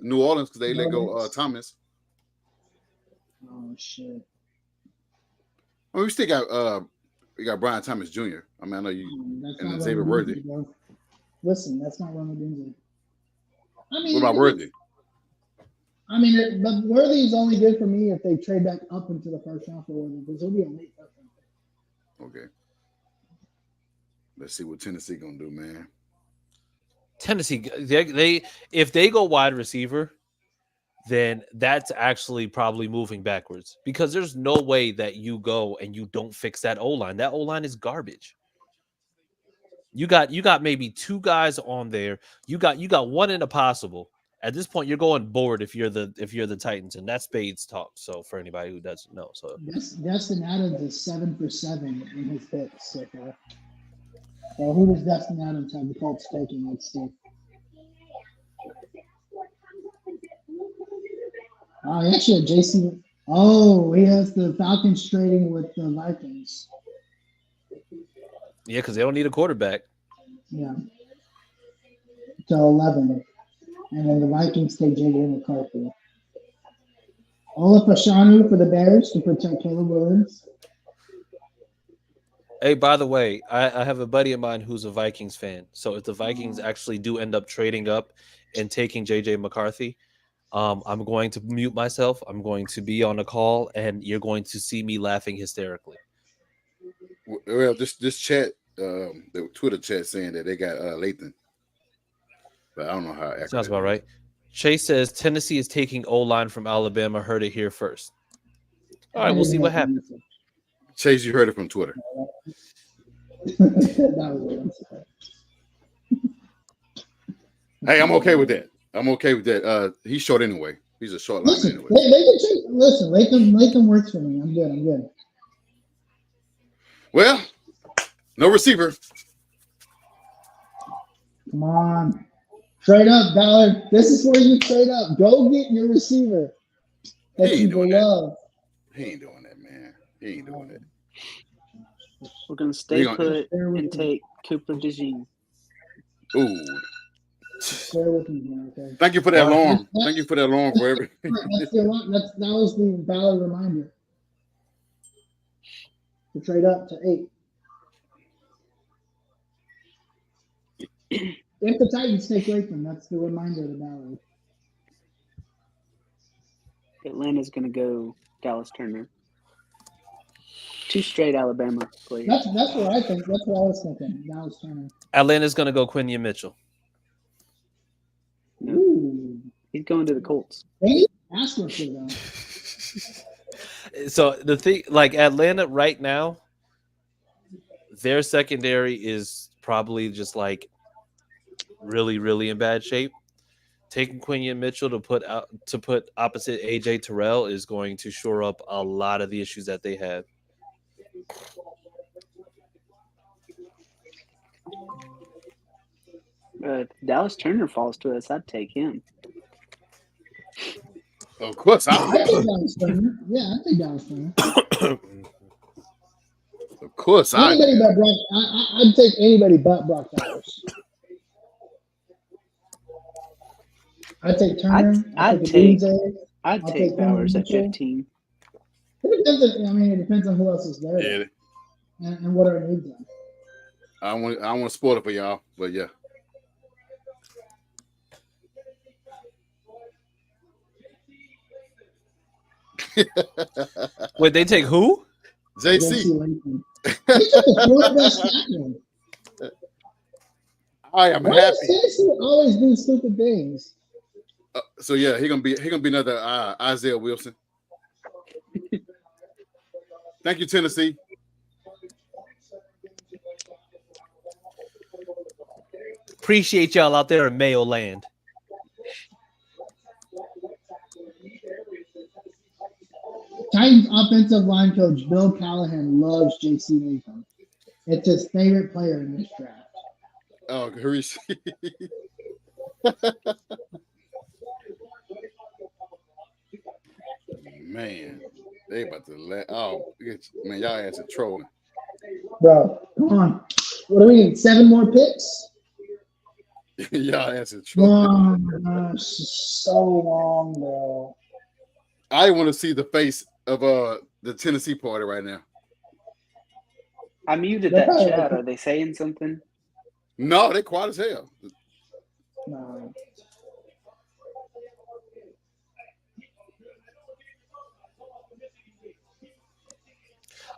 New Orleans, because they let go Thomas. Thomas. Oh shit! I mean, we still got we got Brian Thomas Jr. I mean, I know you That's and not Xavier Roma Worthy. Dunze, bro. Listen, that's not Roma Dunze. I mean, What about Worthy? I mean, but Worthy is only good for me if they trade back up into the first round for Worthy, because he'll be a late first round. Okay. Let's see what Tennessee gonna do, man. Tennessee, they if they go wide receiver, then that's actually probably moving backwards because there's no way that you go and you don't fix that O-line. That O-line is garbage. You got maybe two guys on there. You got one in a possible. At this point, you're going bored if you're the Titans, and that's Spade's talk. So for anybody who doesn't know, so Destin Adams is 7 for 7 in his picks so far. So who does Destin Adams have the Colts taking? Let's see. Oh, he actually had Jason. Oh, he has the Falcons trading with the Vikings. yeah, because they don't need a quarterback. Yeah. To 11. And then the Vikings take J.J. McCarthy. Ola Fashanu for the Bears to protect Caleb Williams. Hey, by the way, I have a buddy of mine who's a Vikings fan. So if the Vikings actually do end up trading up and taking J.J. McCarthy, I'm going to mute myself. I'm going to be on a call, and you're going to see me laughing hysterically. Well, this chat, the Twitter chat saying that they got Lathan, but I don't know how accurate. Sounds about right. Chase says Tennessee is taking O-line from Alabama. Heard it here first. All right, we'll see what happens. Chase, you heard it from Twitter. That was Hey, I'm okay with that. I'm okay with that. He's short anyway. He's a short line Listen, anyway. Latham works for me. I'm good. Well, no receiver. Come on. Trade up, Ballard. This is where you trade up. Go get your receiver. that people love. He ain't doing that, man. He ain't doing that. We're gonna stay put and take Cooper DeJean. Ooh. Bear with me, man, okay? Thank you for that alarm. Thank you for that alarm for every. That was the valid reminder to trade up to 8. If the Titans take Latham, that's the reminder to Ballard. Atlanta's gonna go Dallas Turner. 2 straight Alabama players. That's what I think. That's what I was thinking. Dallas Turner. Atlanta's gonna go Quinion Mitchell. Ooh. He's going to the Colts. Hey, ask for though. So the thing, like Atlanta right now, their secondary is probably just like really, really in bad shape. Taking Quinion Mitchell to put opposite AJ Terrell is going to shore up a lot of the issues that they had. If Dallas Turner falls to us, I'd take him. Of course, I think Dallas Turner. Yeah, I think Dallas Turner. Of course, anybody but Brock. I'd take anybody but Brock Bowers. I'd take Turner. I'd take Bowers at 15. It depends on who else is there. Yeah. And what our needs are. I want to spoil it for y'all, but yeah. Wait, they take who? JC. I am happy. Tennessee always do stupid things. So yeah, he gonna be another Isaiah Wilson. Thank you, Tennessee. Appreciate y'all out there in Mayo land. Titans offensive line coach Bill Callahan loves J.C. Latham. It's his favorite player in this draft. Oh, Harish. Man, they about to let. Oh, man, y'all ass are trolling. Bro, come on. What do we need? 7 more picks? Y'all ass are trolling. Oh my gosh, so long, bro. I want to see the face of the Tennessee party right now. I muted that chat. Are they saying something? No, they quiet as hell. No.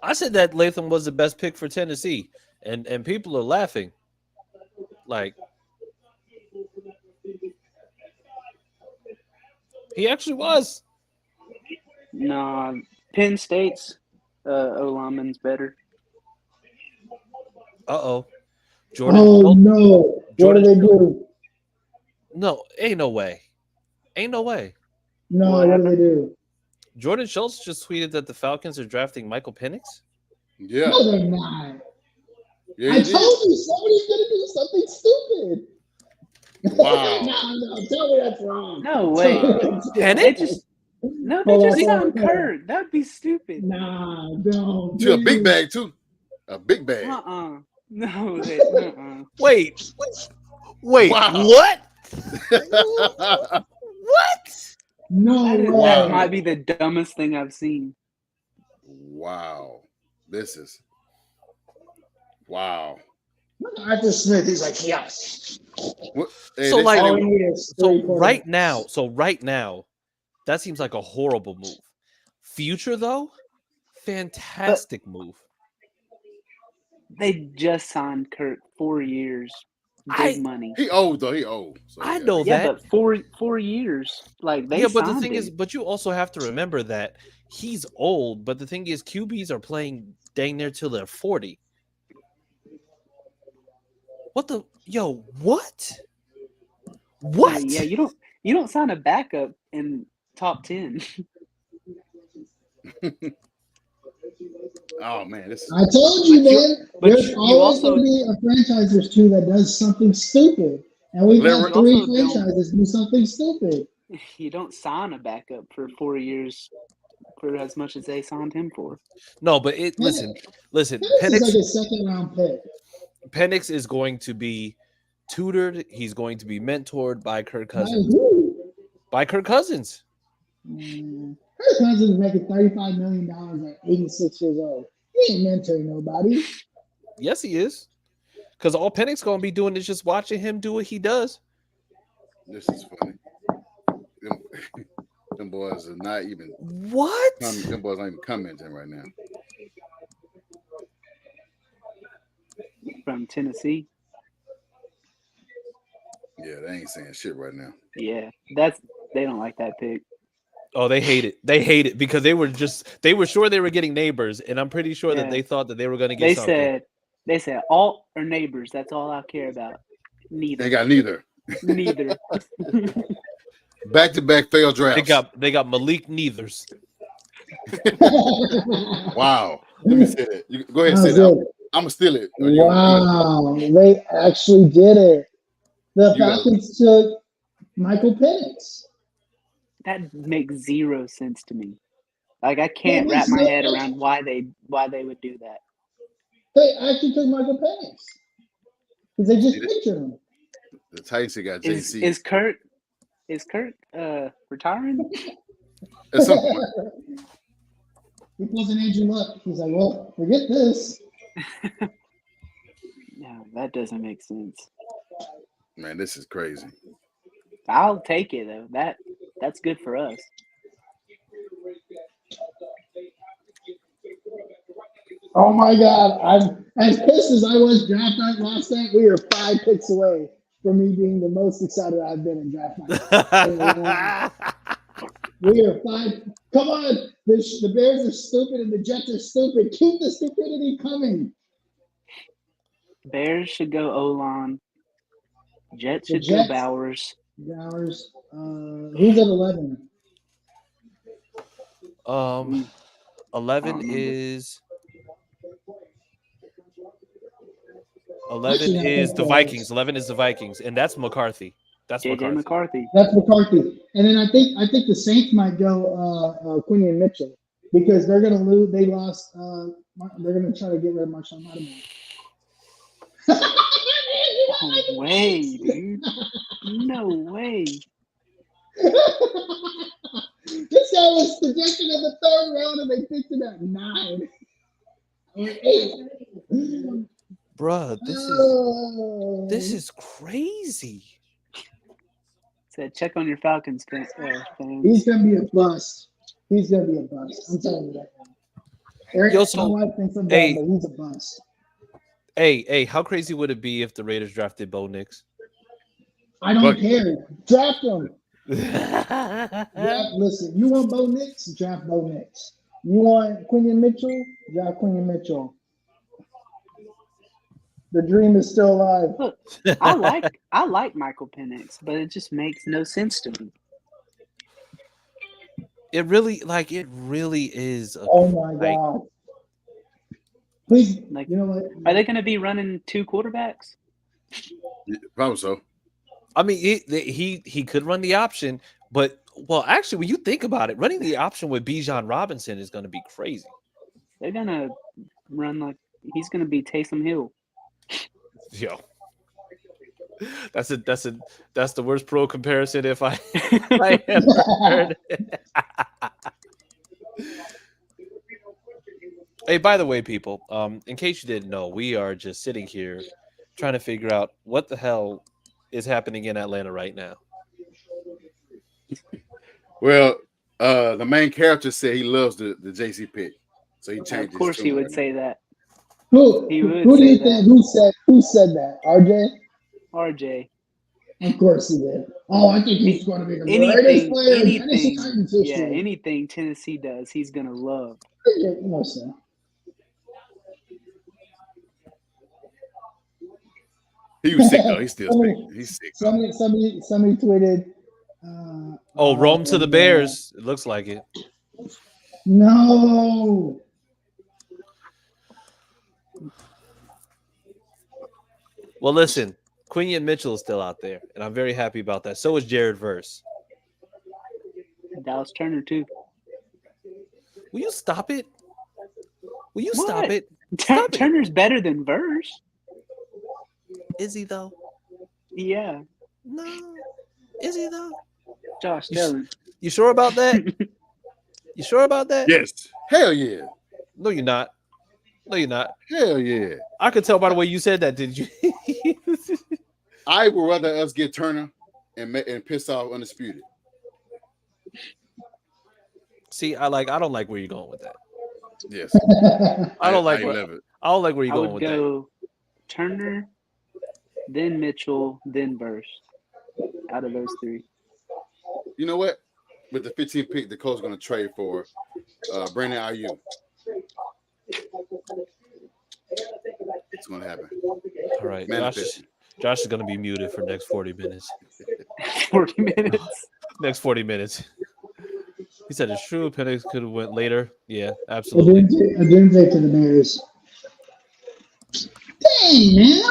I said that Latham was the best pick for Tennessee, and people are laughing. Like, he actually was. Nah, Penn State's O-lineman's better. Uh-oh. Jordan. Oh, no. What did they do? No, ain't no way. Ain't no way. No, what did they do? Jordan Schultz just tweeted that the Falcons are drafting Michael Penix. Yeah. No, they're not. Yeah, I told you somebody's going to do something stupid. Wow. no, tell me that's wrong. No way. They just signed Kirk. That'd be stupid. Nah, no. To a big bag, too. A big bag. No, Wait. Wow. What? What? No way. That might be the dumbest thing I've seen. Wow. This is wow. Arthur Smith, he's like, yes. What? Hey, So like, right now, that seems like a horrible move. Future though, fantastic move. They just signed Kirk 4 years, big money. He old though. He old. So, I know that. But 4 years, like they. Yeah, but the signed thing him. is, but you also have to remember that he's old. But the thing is, QBs are playing dang near till they're 40. What the what? What? Yeah, you don't sign a backup in top 10. Oh man, this. I told you, man. There's always also going to be a franchise or two that does something stupid, and we've got 3 franchises do something stupid. You don't sign a backup for 4 years for as much as they signed him for. No, but listen. This is like a second round pick. Penix is going to be tutored. He's going to be mentored by Kirk By Cousins. who? By Kirk Cousins. Kirk Cousins is making $35 million at 86 years old. He ain't mentoring nobody. Yes, he is. Because all Penix going to be doing is just watching him do what he does. This is funny. Them boys are not even. What? Them boys aren't even commenting right now. From Tennessee. Yeah, they ain't saying shit right now. Yeah, they don't like that pick. Oh, they hate it. They hate it because they were sure they were getting neighbors, and I'm pretty sure that they thought that they were going to get something. They said alt or neighbors. That's all I care about. Neither. They got neither. Neither. Back-to-back failed drafts. They got Malik Neithers. Wow. Let me say that. You go ahead and say that. I'm gonna steal it. Wow, they actually did it. The Falcons took Michael Penix. That makes zero sense to me. Like I can't wrap my head around why they would do that. They actually took Michael Penix because they just pictured him. The Titans got JC. Is Kurt retiring? At some point. He pulls an Andrew Luck. He's like, well, forget this. No, that doesn't make sense. Man, this is crazy. I'll take it though. That's good for us. Oh my God! I'm as pissed as I was draft night last night. We are 5 picks away from me being the most excited I've been in draft night. We are 5. Come on, the Bears are stupid and the Jets are stupid. Keep the stupidity coming. Bears should go O-line. Jets should go Bowers. Bowers. Who's at 11? 11 is 11 is the Vikings. 11 is the Vikings, and that's McCarthy. That's JJ McCarthy. That's McCarthy. And then I think the Saints might go Quinion Mitchell because they're gonna lose. They lost. They're gonna try to get rid of Marshawn Lattimore. No way, dude. No way. This guy was projected in the 3rd round and they picked him at 9 or 8. Bruh, this is crazy. Said check on your Falcons fans. He's gonna be a bust. I'm telling you that now. Eric, my wife thinks I'm bad, but he's a bust. Hey, how crazy would it be if the Raiders drafted Bo Nix? I don't care. Draft him. Listen, you want Bo Nix? Draft Bo Nix. You want Quinion Mitchell? Draft Quinion Mitchell. The dream is still alive. Look, I like Michael Penix, but it just makes no sense to me. It really is. Oh my God! Please, like, you know what? Are they going to be running 2 quarterbacks? Probably so. I mean, he could run the option, but actually, when you think about it, running the option with Bijan Robinson is going to be crazy. They're going to run like he's going to be Taysom Hill. Yo, that's the worst pro comparison if I ever heard it. Hey, by the way, people, in case you didn't know, we are just sitting here trying to figure out what the hell is happening in Atlanta right now. Well, the main character said he loves the JC pick, so he changed. Of course, he would say that. Who do you think? Who said that? RJ. Of course he did. Oh, I think he's going to be the greatest player in Tennessee Titans history. Yeah, anything Tennessee does, he's going to love. No, sir. He was sick though. He's still sick. He's sick. Somebody tweeted. Rome to the Bears. It looks like it. No. Well, listen, Quinion Mitchell is still out there, and I'm very happy about that. So is Jared Verse. Dallas Turner too. Will you stop it? Will you What? stop it? Stop it. Turner's better than Verse. Is he though? Yeah. No. Is he though? Josh, You, tell him. you sure about that? You sure about that? Yes. Hell yeah. No, you're not. No, you're not. Hell yeah. I could tell by the way you said that, didn't you? I would rather us get Turner and piss off Undisputed. See, I don't like where you're going with that. Yes. I don't like love it. I don't like where you're I going would with that. go Turner, then Mitchell, then Verse. Out of those three. You know what? With the 15th pick, the Colts going to trade for Brandon Ayuk. It's going to happen. All right, Manifest. Josh is going to be muted for the next 40 minutes. 40 minutes. Next 40 minutes. He said it's true. Penix could have went later. Yeah, I absolutely. didn't take to the Bears. Dang, man.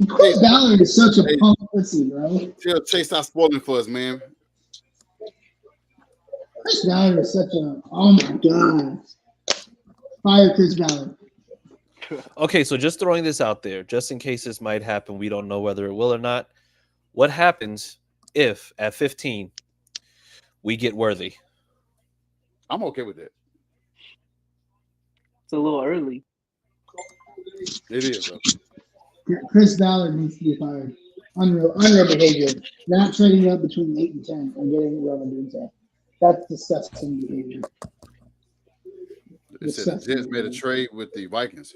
Chris Ballard is such a punk pussy, bro. Tell Chase stop spoiling for us, man. Chris Ballard is such a, oh my God. Fire Chris Ballard. Okay, so just throwing this out there, just in case this might happen, we don't know whether it will or not. What happens if at 15 we get Worthy? I'm okay with that. It's a little early. It is, though. Chris Ballard needs to be fired. Unreal behavior. Not trading up between 8 and 10 and getting Roman Dunze. That's disgusting behavior. It said the Jets made a trade with the Vikings.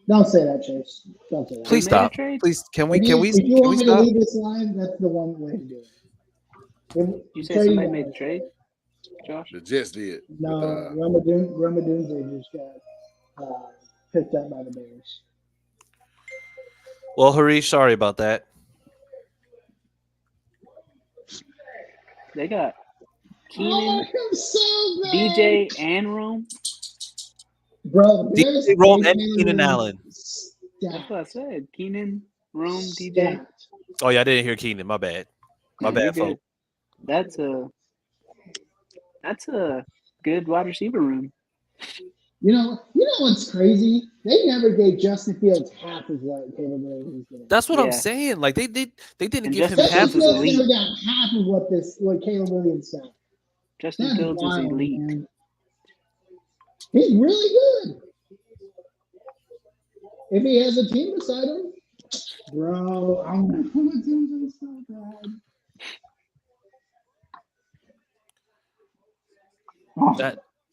Don't say that, Chase. Don't say that. Please made a stop. trade? Please, can we If you can want we me to stop? leave this live, that's the one way to do it. You said somebody made the trade, Josh? The Jets did. No, With, Roma Dunze just got picked up by the Bears. Well, Harish, sorry about that. They got Oh, Keenan, I'm so bad. DJ, and Rome. Bro, the Bears DJ Rome played and Keenan Allen. That's Stacked. what I said. Keenan, Rome, DJ. Stacked. Oh yeah, I didn't hear Keenan. My bad. My Yeah, bad, you're good. folks. That's a good wide receiver room. You know what's crazy? They never gave Justin Fields half of what capabilities he's getting. That's what I'm Yeah. saying. Like they didn't And give him Justin Justin half of Fields is Fields it. elite. never got half of what Caleb Williams got. Justin That's Fields is wild, elite. man. He's really good. If he has a team beside him, bro, I want to put him so bad. Oh,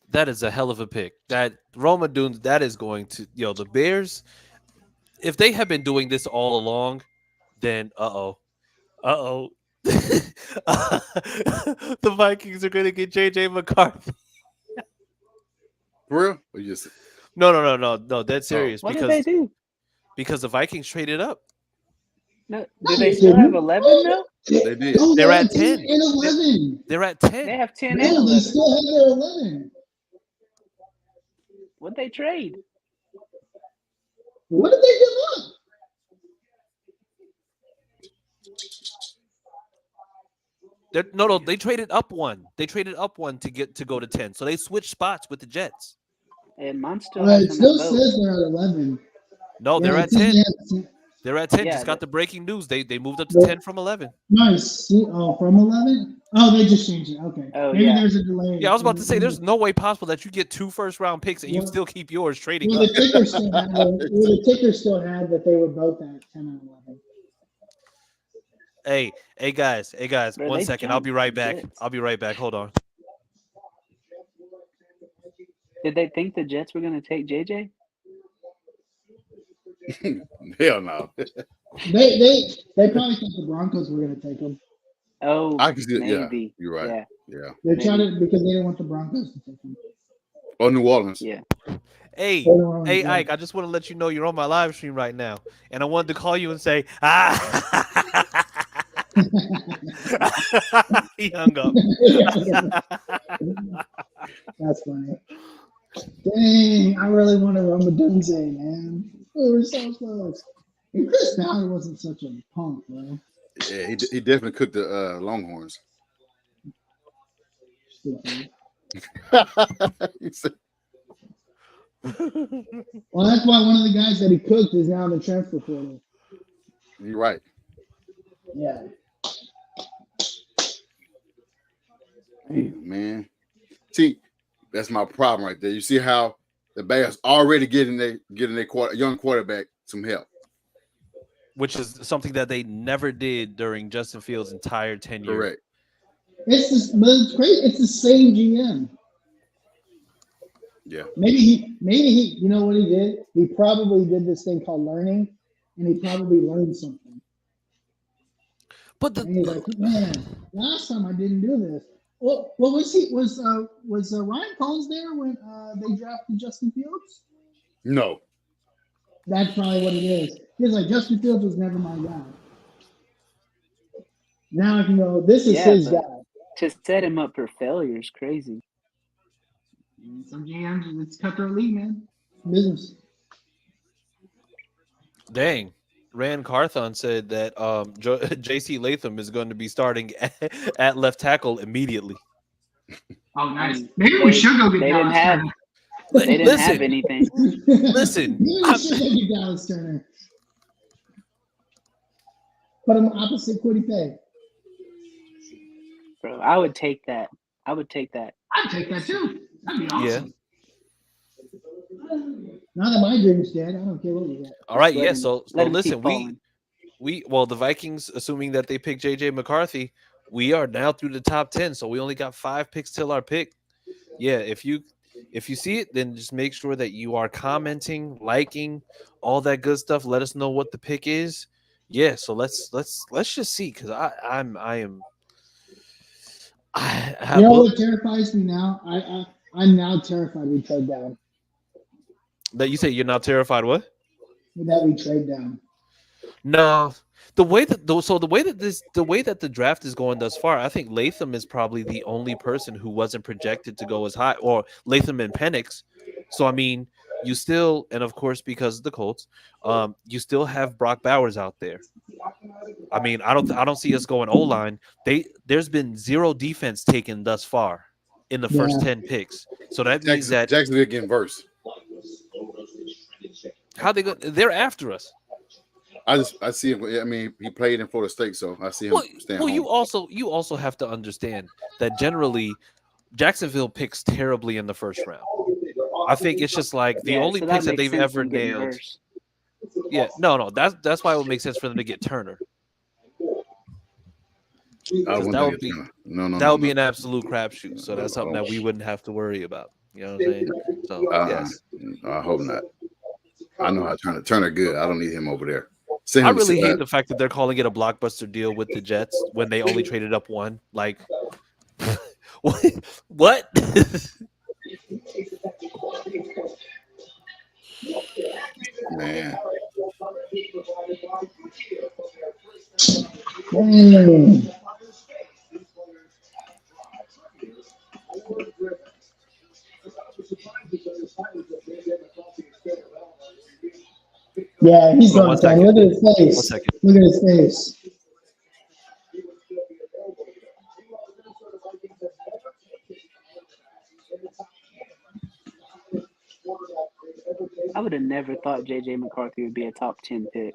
That is a hell of a pick. That Roma Dunes, that is going to the Bears. If they have been doing this all along, then the Vikings are going to get JJ McCarthy. for real? Or you just, No. That's serious What did they do? because the Vikings traded up. No, do they still have 11 now? they did. no, They're have at 10. and 11. They're at They 10. have 10 and No, they 11. still have their 11. What'd they trade? What did they give up? No, they traded up one. They traded up one to go to 10. So they switched spots with the Jets. And mine still Well, has it them still at both. says they're at 11. No, Yeah, they're it at says 10. they have 10. They're at 10. Yeah, Just got but- the breaking news. They moved up to But- 10 from 11. Nice. See, from 11? Oh, they just changed it. Okay. Oh, Maybe yeah. there's a delay. Yeah, I was about to say there's no way possible that you get 2 first-round picks and you Well- still keep yours trading Well, up. the ticker still had that they were both at 10 and 11. Hey guys, Bro, 1 they second. I'll be right back. Jets. I'll be right back. Hold on. Did they think the Jets were going to take JJ? Hell no. They probably thought the Broncos were going to take them. Oh, I can see it. Yeah, maybe. you're right. Yeah, Yeah. They tried it because they didn't want the Broncos to take them. Or New Orleans. yeah. Hey, They don't want hey, them to Ike, I just want to let you know you're on my live stream right now. And I wanted to call you and say, he hung up. That's funny. Dang, I really want to run with Dunze, man. We were so close. And Chris Ballard wasn't such a punk, bro. Yeah, he definitely cooked the Longhorns. He said, Well, that's why one of the guys that he cooked is now in the transfer portal. you're right. Yeah. Man. See, that's my problem right there. You see how the Bears already getting their young quarterback some help. Which is something that they never did during Justin Fields' entire tenure. Correct. But it's great. It's the same GM. Yeah. Maybe he, you know what he did? He probably did this thing called learning, and he probably learned something. But And he's like, man, last time I didn't do this. Well, was Ryan Pauls there when they drafted Justin Fields? No. That's probably what it is. He's like, Justin Fields was never my guy. Now I can go, this is his guy. To set him up for failure is crazy. Some GMs, it's cutthroat league, man. Business. dang. Rand Carthon said that J.C. Latham is going to be starting at left tackle immediately. Oh, nice. Maybe we should go get Dallas Turner. They didn't have anything. Listen. Maybe we should go get Dallas Turner. Put him opposite Quiddy Pay. Bro, I would take that. I'd take that too. That'd be awesome. Yeah. Now that my dream's dead, I don't care what we got. All right, yeah. So listen, we the Vikings, assuming that they pick JJ McCarthy, we are now through the top 10. So we only got 5 picks till our pick. Yeah, if you see it, then just make sure that you are commenting, liking, all that good stuff. Let us know what the pick is. Yeah, so let's just see, because you know what terrifies me now? I'm now terrified we trade down. That you say you're not terrified? What? That we trade down. No, the way that the draft is going thus far, I think Latham is probably the only person who wasn't projected to go as high, or Latham and Penix. So I mean, you still, and of course because of the Colts, you still have Brock Bowers out there. I mean, I don't see us going O-line. There's been 0 defense taken thus far in the first 10 picks. So that means that Jacksonville getting verse. How they go? They're after us. I see him. I mean, he played in Florida State, so I see him staying home. You also have to understand that generally Jacksonville picks terribly in the first round. I think it's just like the only picks that they've ever nailed. Yeah, no, that's why it would make sense for them to get Turner. That would be an absolute crapshoot. So that's something that we wouldn't have to worry about. You know what I'm saying? So yes. I hope not. I know how Turner good. I don't need him over there. I really hate the fact that they're calling it a blockbuster deal with the Jets when they only traded up 1. Like, what? Man. Yeah, he's going to look at his face. Look at his face. I would have never thought JJ McCarthy would be a top 10 pick.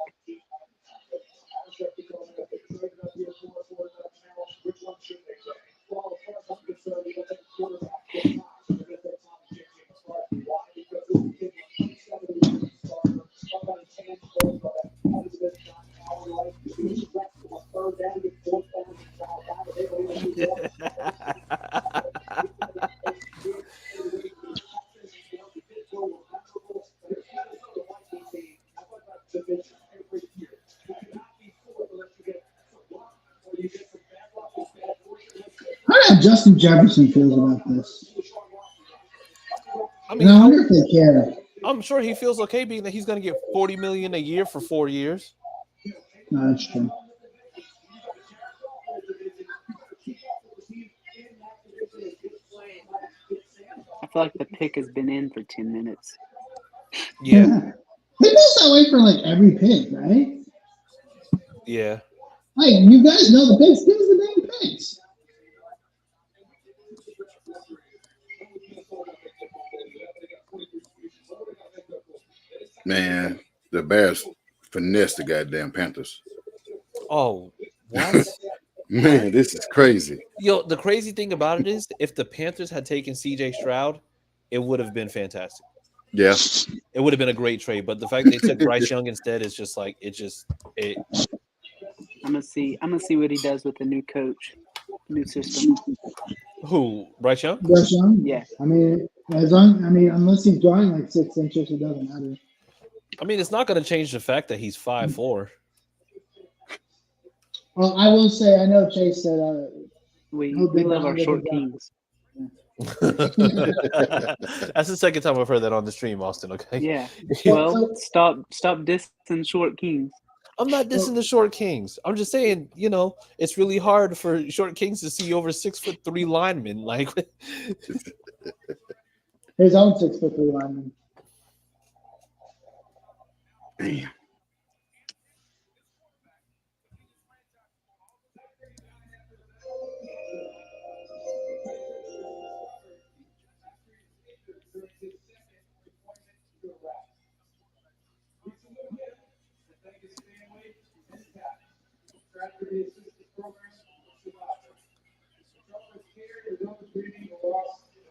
How does Justin Jefferson feels about this? I mean, I wonder if they care. I'm sure he feels okay being that he's going to get $40 million a year for 4 years. No, that's true. I feel like the pick has been in for 10 minutes. Yeah. He feels that way for like every pick, right? Yeah. Hey, you guys know the picks. Give us the damn picks. Man, the Bears finessed the goddamn Panthers. Oh, what? Man, this is crazy. Yo, the crazy thing about it is, if the Panthers had taken CJ Stroud, it would have been fantastic. Yeah. It would have been a great trade. But the fact they took Bryce Young instead is just like it. I'm gonna see what he does with the new coach, new system. Who, Bryce Young? Bryce Young? Yeah. I mean, unless he's drawing like 6 inches, it doesn't matter. I mean, it's not going to change the fact that he's 5'4". Well, I will say, I know Chase said we love our short kings. That's the second time I've heard that on the stream, Austin. Okay. Yeah. Well, stop dissing short kings. I'm not dissing the short kings. I'm just saying, it's really hard for short kings to see over 6'3" linemen. Like his own 6'3" lineman. Damn.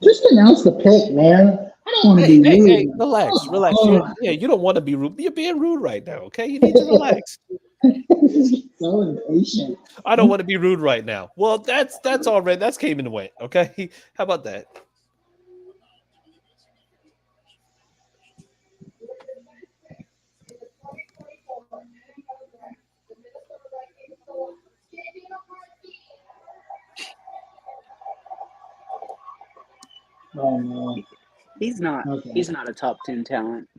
Just announce the pick, man. I don't want to be rude. Hey, relax. You don't want to be rude. You're being rude right now, okay? You need to relax. So impatient. I don't want to be rude right now. Well, that's already came and went, okay? How about that? Oh no. He's not a top 10 talent.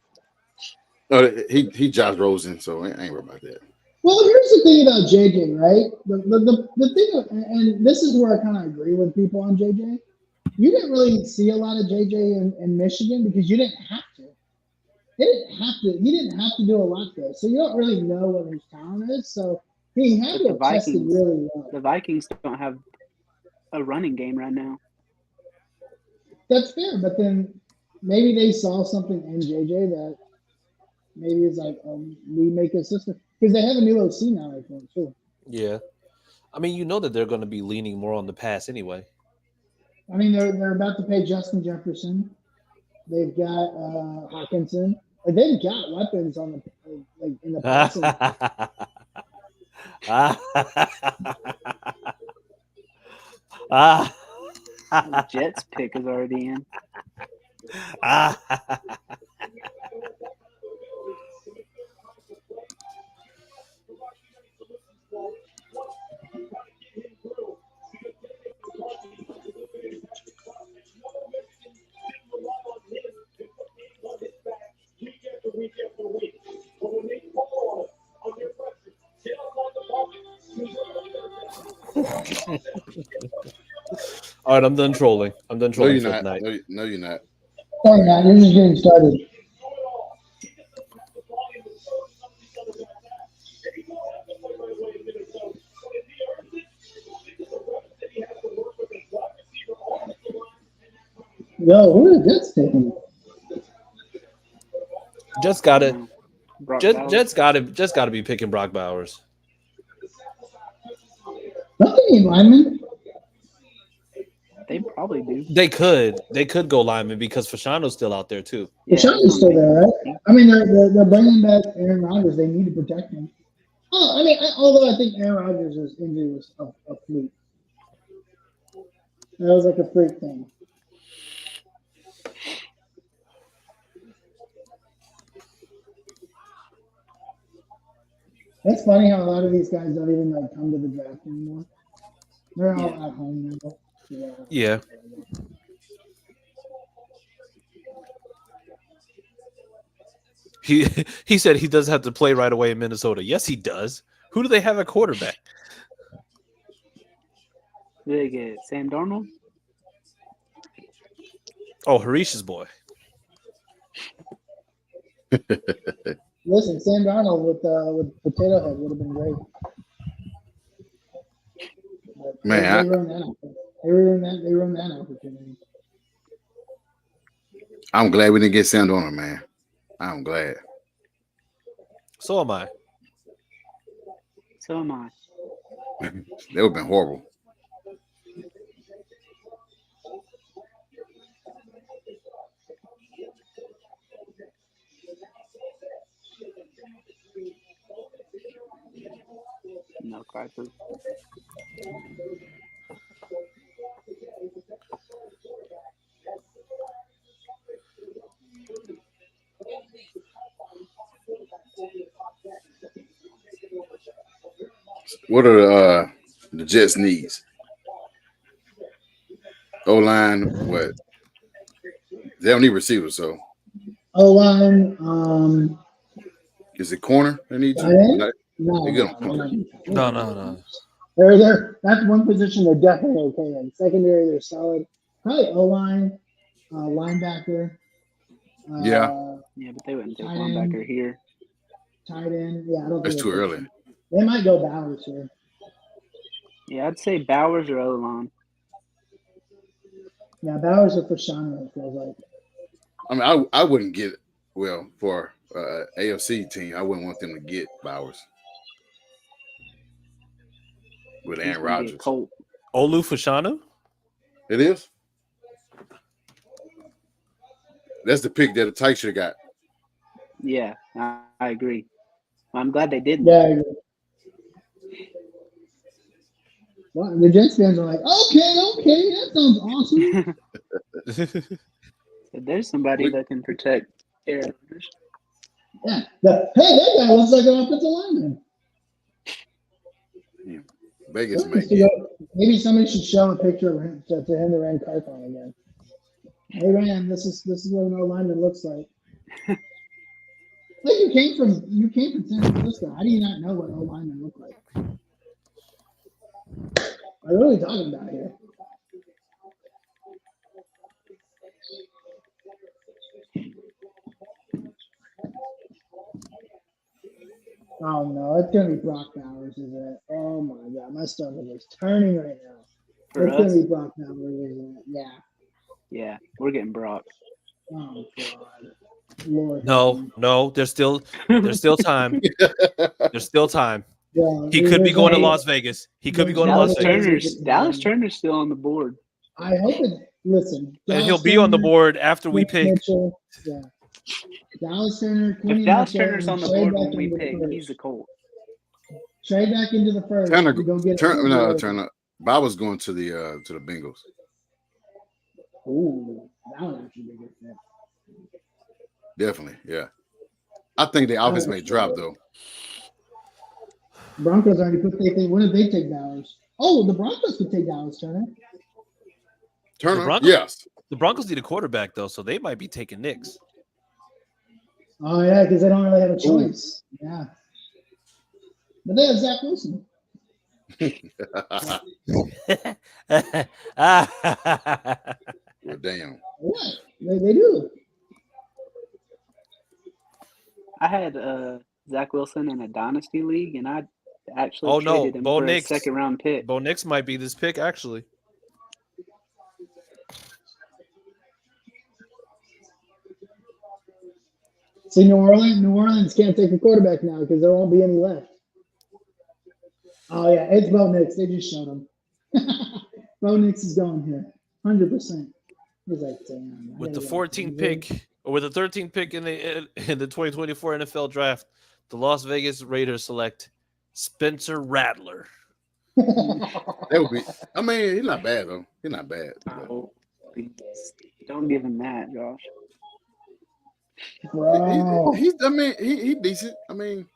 No, he Josh Rosen, so I ain't worried about that. Well, here's the thing about JJ, right? The thing, and this is where I kind of agree with people on JJ. You didn't really see a lot of JJ in Michigan because you didn't have to. He didn't have to do a lot there, so you don't really know what his talent is. So he had to have tested really well. The Vikings don't have a running game right now. That's fair, but then maybe they saw something in JJ that maybe it's like we make a system because they have a new OC now, I think too. Yeah, I mean, that they're going to be leaning more on the pass anyway. I mean, they're about to pay Justin Jefferson. They've got Hawkinson. They've got weapons on the in the passing. The Jets pick is already in. All right, I'm done trolling. No, you're not. Tonight. No, you're not. Sorry, man. You're just getting started. Yo, who are the Jets taking? Just got it. Jets got to be picking Brock Bowers. Don't they need linemen? They probably do. They could go lineman because Fashano's still out there too. Yeah, Fashano's still there, right? I mean, they're bringing back Aaron Rodgers. They need to protect him. Oh, I mean, although I think Aaron Rodgers' injury was a fluke. That was like a freak thing. It's funny how a lot of these guys don't even come to the draft anymore. They're all at home now. Yeah. He said he doesn't have to play right away in Minnesota. Yes, he does. Who do they have at quarterback? Do they get Sam Darnold? Oh, Harish's boy. Listen, Sam Darnold with Potato Head would have been great. Man, they run that out. They run that opportunity. I'm glad we didn't get Sam Darnold, man. I'm glad. So am I. So am I. That would have been horrible. No, Chrysler. What are the Jets' needs? O-line, what? They don't need receivers, so O-line, is it corner they need tight end? to? No, You get them no, corner. No. That's one position they're definitely okay in. Secondary, they're solid. Probably O-line, linebacker. Yeah. Yeah, but they wouldn't take Tight linebacker end. here. Tight end. Yeah, I don't think That's too they're early. pushing. They might go Bowers here. Yeah, I'd say Bowers or O-line. Yeah, Bowers or Fashanu, it feels like. I mean, I wouldn't get it. Well, for AFC team, I wouldn't want them to get Bowers with He's Aaron gonna be a Rodgers. Colt. Olu Fashanu? It is. That's the pick that the Titans should have got. Yeah, I agree. I'm glad they didn't. Yeah, I agree. Well, the Jets fans are like, okay, that sounds awesome. So there's somebody that can protect Aaron Rodgers. Yeah. Hey, that guy looks like an offensive lineman. Yeah. Vegas may Maybe somebody should show a picture of him to him to Rand Carthon again. Hey Rand, this is what an lineman looks like. Like you came from San Francisco. How do you not know what O linemen look like? What are we talking about here? Oh no, it's gonna be Brock Bowers, isn't it? Oh my god, my stomach is turning right now. For It's us, gonna be Brock Bowers, isn't it? Yeah. yeah, we're getting Brock. Oh god. Lord. No, there's still time. There's still time. Yeah, He could be going to there's Las Vegas. He could be going to Las Vegas. Dallas Turner's still on the board. I hope it. Listen, And he'll Dallas be on the Turner, board after we Quinn pick. Mitchell, yeah. Dallas Turner, Quinn If Dallas Mitchell, Turner's on the trade board back when we into the pick, first. he's the Colt. Trade back into the first. Turner. to go get Turner. Bowers going to the Bengals. Ooh, that would actually be a good fit. Definitely, yeah. I think the offense may drop though. Broncos already put when did they take Dallas? Oh, the Broncos could take Dallas Turner. Turner, yes. The Broncos need a quarterback though, so they might be taking Knicks. Oh yeah, because they don't really have a choice. Ooh. Yeah, but they have Zach Wilson. Well, damn. What? They do. I had Zach Wilson in a dynasty league, and I actually traded him Bo for Nix. a second-round pick. Bo Nix might be this pick actually. See, New Orleans can't take a quarterback now because there won't be any left. Oh yeah, it's Bo Nix. They just showed him. Bo Nix is going here, 100%. He's like, damn. With the 14th pick, or with the 13th pick in the 2024 NFL Draft, the Las Vegas Raiders select Spencer Rattler. That would be. I mean, he's not bad though. He's not bad. Oh, don't give him that, Josh. Bro. He's decent. I mean,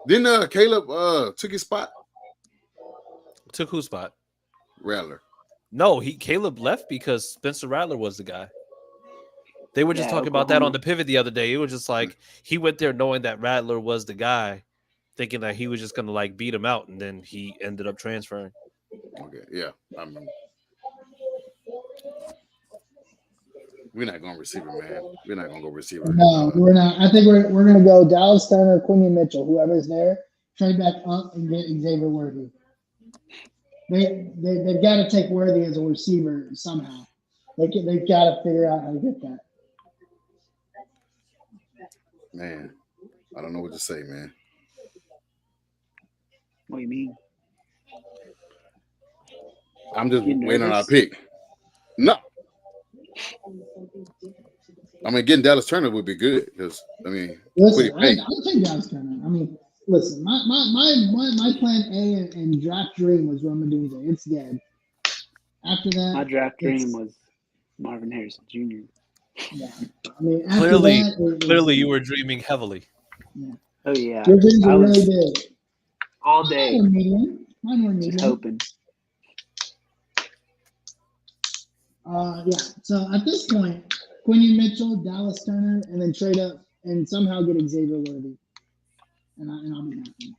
didn't Caleb took his spot? Took whose spot? Rattler. No, Caleb left because Spencer Rattler was the guy. They were just talking about that on the pivot the other day. It was just like he went there knowing that Rattler was the guy, thinking that he was just gonna like beat him out, and then he ended up transferring. Okay, yeah. I mean, we're not going receiver, man. We're not going to go receiver. No, we're not. I think we're going to go Dallas Turner, Quinn Mitchell, whoever's there. trade back up and get Xavier Worthy. They've got to take Worthy as a receiver somehow. They've got to figure out how to get that. Man, I don't know what to say, man. What do you mean? I'm just You waiting on our nervous? pick. No. I mean, getting Dallas Turner would be good because, I mean, Listen, what he paid. I'll take Dallas Turner. I mean, listen, my plan A and draft dream was Roma Dunze. It's dead. After that, My draft dream was Marvin Harrison Jr. Yeah. I mean, after Clearly, that, it clearly, you were dreaming heavily. Oh yeah, your dreams I are was really big. all day Mine were medium. just hoping. Yeah. So at this point, Quinion Mitchell, Dallas Turner, and then trade up and somehow get Xavier Worthy, and I'll be happy.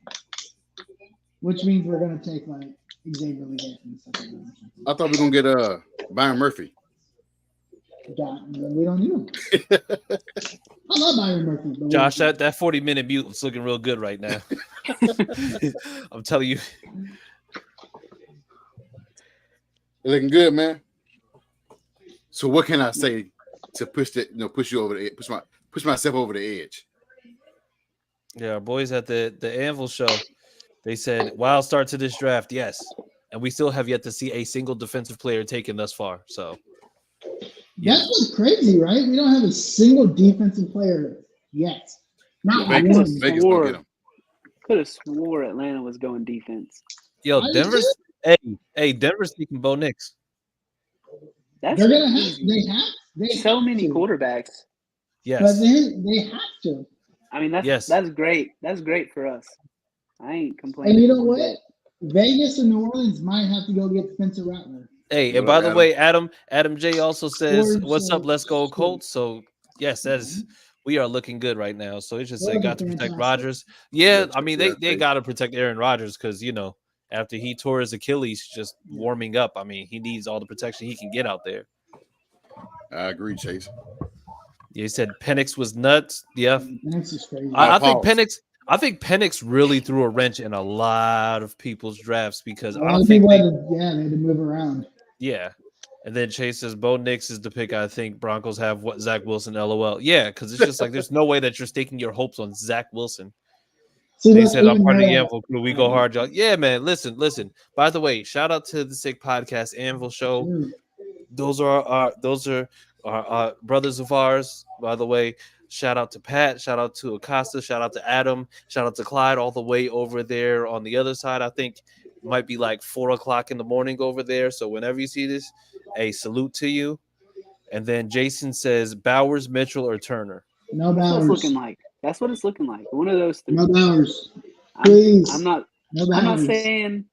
Which means we're gonna take like Xavier Leggett and stuff like that. I thought we were going to get Byron Murphy. We don't need him. I love Byron Murphy. But Josh, that 40-minute mute is looking real good right now. I'm telling you. Looking good, man. So what can I say to push you over the edge, push myself over the edge? Yeah, our boys at the Anvil show, they said, wild start to this draft, yes. And we still have yet to see a single defensive player taken thus far. So that's what's crazy, right? We don't have a single defensive player yet. Not Vegas, one. Vegas gonna get him. Could have swore Atlanta was going defense. Yo, I Denver's Denver's taking Bo Nix. That's They're gonna have. crazy. They have So have many to. quarterbacks. Yes. But they have to. I mean, that's great. That's great for us. I ain't complaining. And you know one what? bit. Vegas and New Orleans might have to go get Spencer Rattler. Hey, and by the way, Adam J also says, "What's up? Let's go Colts." So yes, we are looking good right now. So it's just they got to protect Rodgers. Yeah, I mean they got to protect Aaron Rodgers because after he tore his Achilles just warming up, I mean he needs all the protection he can get out there. I agree, Chase. Yeah, he said Penix was nuts. Yeah, That's just crazy. I think Penix really threw a wrench in a lot of people's drafts because I don't think they had to move around. Yeah. And then Chase says Bo Nix is the pick. I think Broncos have Zach Wilson, LOL. Yeah, because it's just like there's no way that you're staking your hopes on Zach Wilson. They said I'm part of the Anvil crew. We go hard, y'all. Yeah, man. Listen. By the way, shout out to the Sick Podcast Anvil Show. Those are our brothers of ours. By the way, shout out to Pat. Shout out to Acosta. Shout out to Adam. Shout out to Clyde all the way over there on the other side. I think might be like 4:00 in the morning over there. So whenever you see this, a salute to you. And then Jason says Bowers, Mitchell, or Turner. No Bowers. That's what it's looking like. That's what it's looking like. One of those three. No Bowers. Please. I'm not Bowers. saying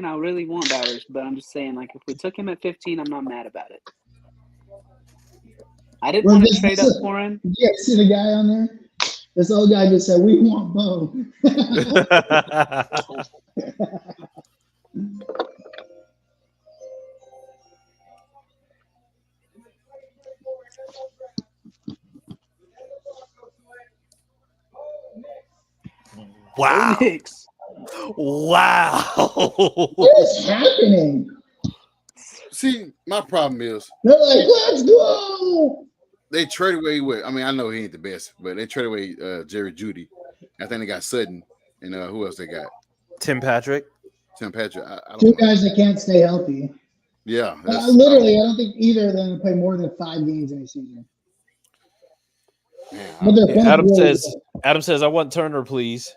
I really want Bowers, but I'm just saying like if we took him at 15, I'm not mad about it. I didn't want to trade up for him. Yeah, see the guy on there? This old guy just said, "We want Bo." Wow. Knicks. Wow. What is happening? See, my problem is They're like, "Let's go." they traded away with. I mean, I know he ain't the best, but they traded away Jerry Jeudy. I think they got Sutton, and who else they got? Tim Patrick. Tim Patrick. I don't Two know. guys that can't stay healthy. Yeah, I don't think either of them play more than 5 games in a season. But they're both Adam really says good. Adam says I want Turner, please.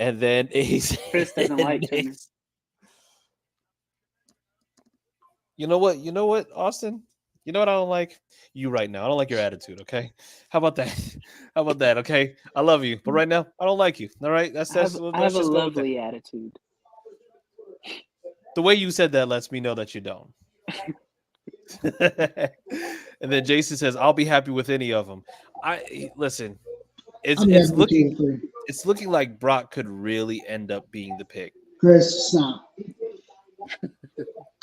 And then he's Chris doesn't like Turner. You know what, Austin? You know what I don't like? You right now. I don't like your attitude, okay? How about that? Okay? I love you, but right now I don't like you. All right? I have a just lovely attitude. the way you said that lets me know that you don't. And then Jason says, "I'll be happy with any of them." Listen. It's looking like Brock could really end up being the pick. Chris, stop.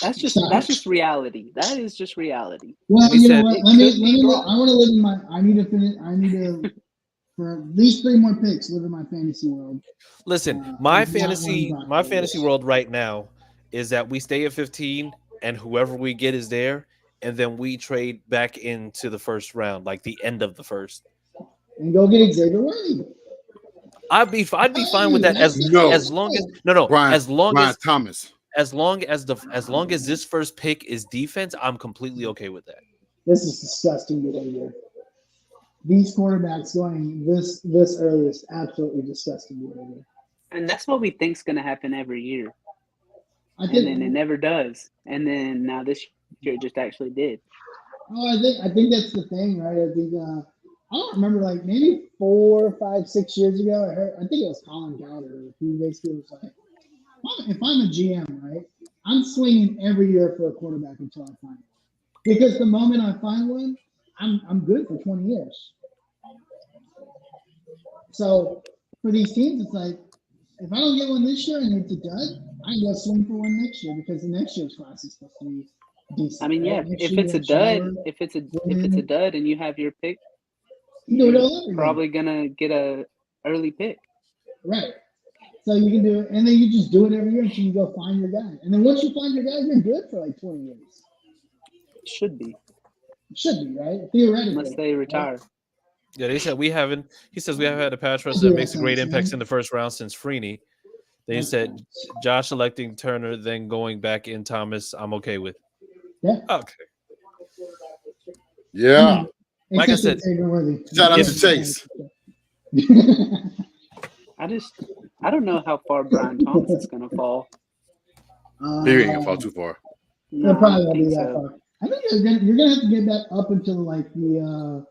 That's just reality. That is just reality. Well, He you said know what? it Let me. I want to live in my. I need to finish. I need to for at least 3 more picks live in my fantasy world. Listen, my It's not one fantasy Brock Purdy. world right now is that we stay at 15 and whoever we get is there, and then we trade back into the first round, like the end of the first. And go get Xavier Worthy. I'd be fine with that as long as Brian Thomas. as long as this first pick is defense, I'm completely okay with that. This is disgusting behavior. These quarterbacks going this early is absolutely disgusting behavior. And that's what we think's going to happen every year. I And think. then it never does. And then now this year it just actually did. Oh, I think that's the thing, right? I think I don't remember, like maybe 4, 5, 6 years ago. I think it was Colin Cowder. He basically was like, if I'm a GM, right, I'm swinging every year for a quarterback until I find one. Because the moment I find one, I'm good for 20 years. So for these teams, it's like, if I don't get one this year and it's a dud, I can go swing for one next year because the next year's class is supposed to be decent. I mean, yeah, right? Next if year, it's a next dud, year, if it's a dud and you have your pick, you do it all you're over again. probably gonna get a early pick. Right. So you can do it, and then you just do it every year until you go find your guy. And then once you find your guy, you're good for like 20 years. Should be, Should be, right? Theoretically. unless they retire. Yeah, they said he says we have had a pass rush that makes a great impact in the first round since Freeney. Then he said Josh selecting Turner, then going back in Thomas. I'm okay with. Yeah. Okay. Yeah. Like I said, Shout out to Chase. I don't know how far Brian Thomas is gonna fall. He ain't gonna fall too far. No, They're I probably don't gonna be think that so. far. I think you're gonna have to get back up until like the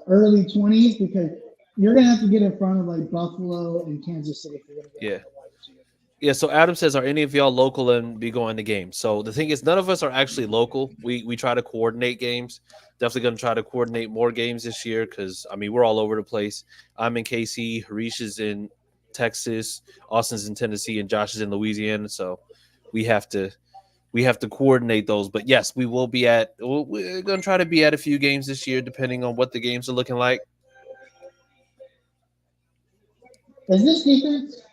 early 20s because you're gonna have to get in front of like Buffalo and Kansas City. If you're gonna get Yeah, so Adam says, are any of y'all local and be going to games? So the thing is, none of us are actually local. We try to coordinate games. Definitely going to try to coordinate more games this year because, I mean, we're all over the place. I'm in KC, Harish is in Texas, Austin's in Tennessee, and Josh is in Louisiana. So we have to coordinate those. But yes, we're going to try to be at a few games this year, depending on what the games are looking like. Is this defense?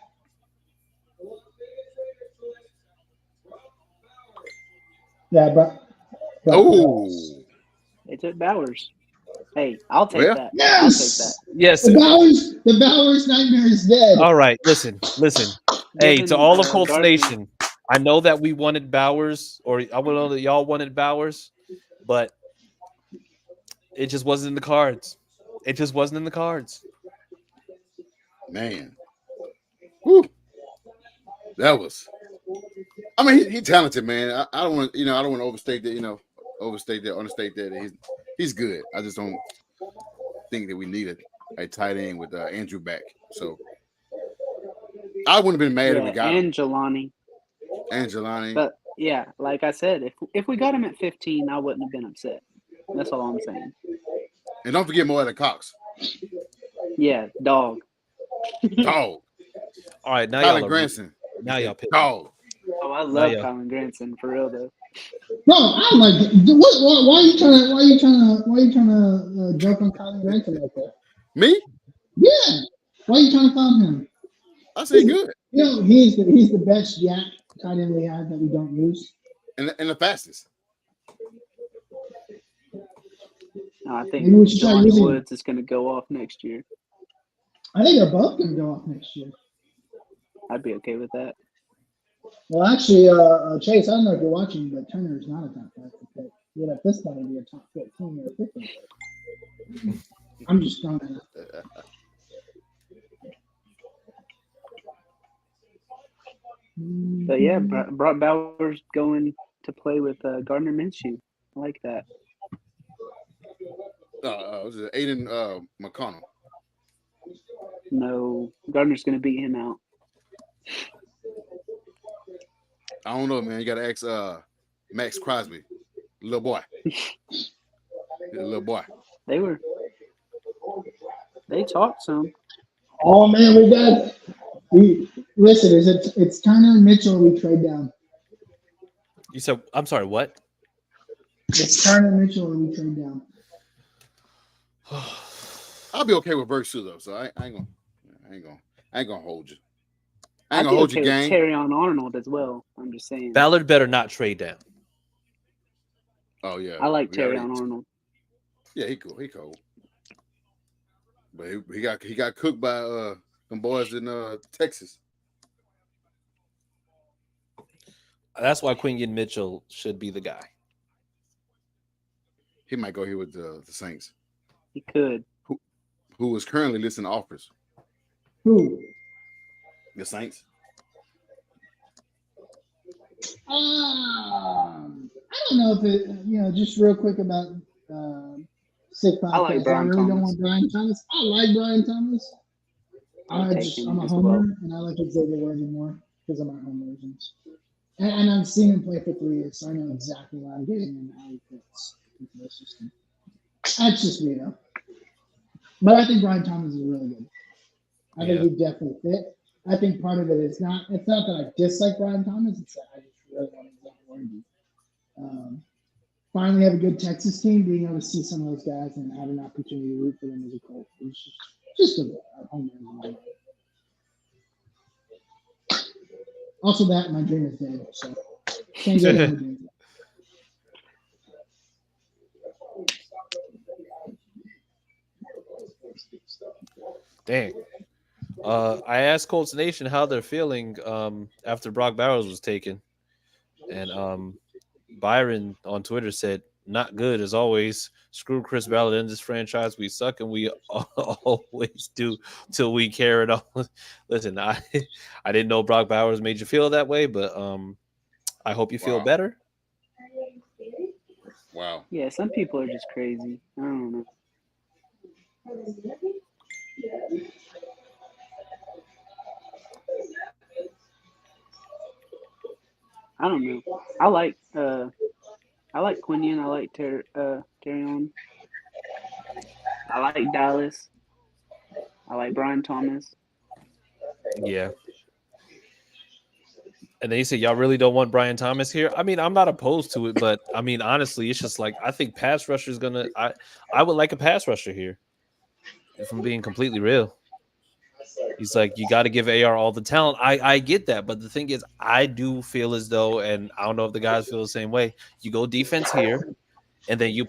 Yeah, but Oh, They took Bowers. Hey, I'll take Well, that. yes! I'll take Yes. The Bowers nightmare is dead. All right. Listen. that. Hey, Given, to all of Colts Gardner- Nation, I know that we wanted Bowers, or I know that y'all wanted Bowers, but it just wasn't in the cards. It just wasn't in the cards. man. Woo. That was. I mean, he's talented, man. I don't want, I don't want to understate that he's good. I just don't think that we needed a tight end with Andrew back. So I wouldn't have been mad if we got him. and Jelani. And Jelani. But yeah, like I said, if we got him at 15, I wouldn't have been upset. That's all I'm saying. And don't forget Moetta Cox. Yeah, dog. Dog. All right, now Colin y'all Granson. now y'all pick. Dog. Oh, I love yeah. Colin Granson for real though. No, I'm like, why are you trying to joke on Colin Granson like that? Me? Yeah. Why are you trying to clown him? I say good. You know, he's the best Jack tight end we have that we don't use. And the fastest. No, I think Maybe we should try Jelani using- Woods is going to go off next year. I think they're both going to go off next year. I'd be okay with that. Well, actually, Chase, I don't know if you're watching, but Turner is not a top 5 pick. He would at this point be a top 14 or 15. I'm just throwing it out. But yeah, Brock Bowers going to play with Gardner Minshew. I like that. Was it Aiden McConnell? No, Gardner's going to beat him out. I don't know, man. You got to ask Max Crosby, little boy. Little boy. They talked some. Oh man, listen. It's Turner and Mitchell. We trade down. You said, I'm sorry, what? It's Turner and Mitchell. We trade down. I I'll be okay with Burks too, though. So I ain't gonna hold you. I I'd ain't be gonna hold okay you, with gang. Terry on Arnold as well. I'm just saying. Ballard better not trade down. Oh yeah, I like we Terry already- on Arnold. Yeah, he cool. He cool. But he got cooked by them boys in Texas. That's why Quinion Mitchell should be the guy. He might go here with the Saints, He could. who is currently listing offers. Who? The Saints. I don't know if it, just real quick about sick podcast. I like Brian really don't Thomas. want Brian Thomas. I like Brian Thomas. I'll take him I'm a as homer, well. and I like Xavier Worthy more because of my home versions. And I've seen him play for 3 years, so I know exactly what I'm getting and how he fits into the system. That's just me, though. But I think Brian Thomas is really good. I think he definitely fit. I think part of it is it's not that I dislike Brian Thomas, it's that I just really want Xavier Worthy. Finally have a good Texas team, being able to see some of those guys and have an opportunity to root for them as a Colt. It's just a home run. Also, that my dream is dead, so can't get over it. Dang. I asked Colts Nation how they're feeling after Brock Bowers was taken, and Byron on Twitter said, "Not good as always. Screw Chris Ballard in this franchise. We suck and we always do till we carry it on." Listen, I didn't know Brock Bowers made you feel that way, but I hope you feel better. Wow. Yeah, some people are just crazy. I don't know. I don't know. I like Quinion. I like Terrion. I like Dallas. I like Brian Thomas. Yeah. And they say y'all really don't want Brian Thomas here. I mean, I'm not opposed to it, but I mean, honestly, it's just like I think pass rusher is gonna. I would like a pass rusher here, if I'm being completely real. He's like, you got to give AR all the talent. I get that, but the thing is, I do feel as though, and I don't know if the guys feel the same way. You go defense here, and then you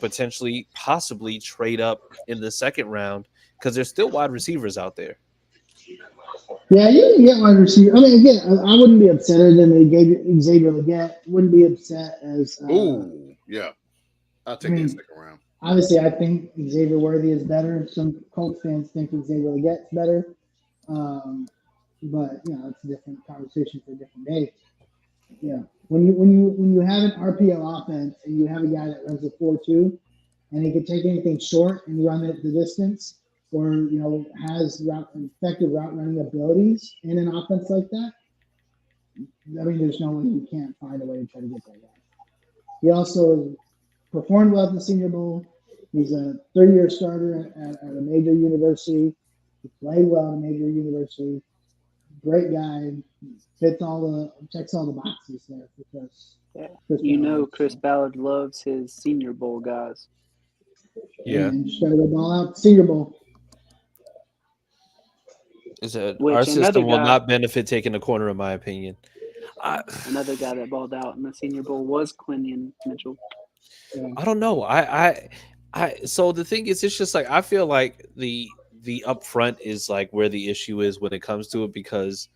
possibly trade up in the second round because there's still wide receivers out there. Yeah, you can get wide receiver. I mean, again, I wouldn't be upset than they gave Xavier Leggett. Wouldn't be upset as. Ooh, yeah. I'll take that second round. Obviously, I think Xavier Worthy is better. Some Colts fans think Xavier Leggett's better. But it's a different conversation for a different day. Yeah, when you have an RPO offense and you have a guy that runs a 4-2, and he can take anything short and run it the distance, or has effective route running abilities in an offense like that. I mean, there's no way you can't find a way to try to get that guy. He also performed well at the Senior Bowl. He's a third-year starter at a major university. He played well at a major university. Great guy. Checks all the boxes there because Chris Ballard loves his Senior Bowl guys. Yeah, and just gotta go ball out Senior Bowl. Is that Which our system will another guy- not benefit taking the corner, in my opinion. Another guy that balled out in the Senior Bowl was Quinion Mitchell. I don't know. So the thing is, it's just like I feel like the upfront is like where the issue is when it comes to it, because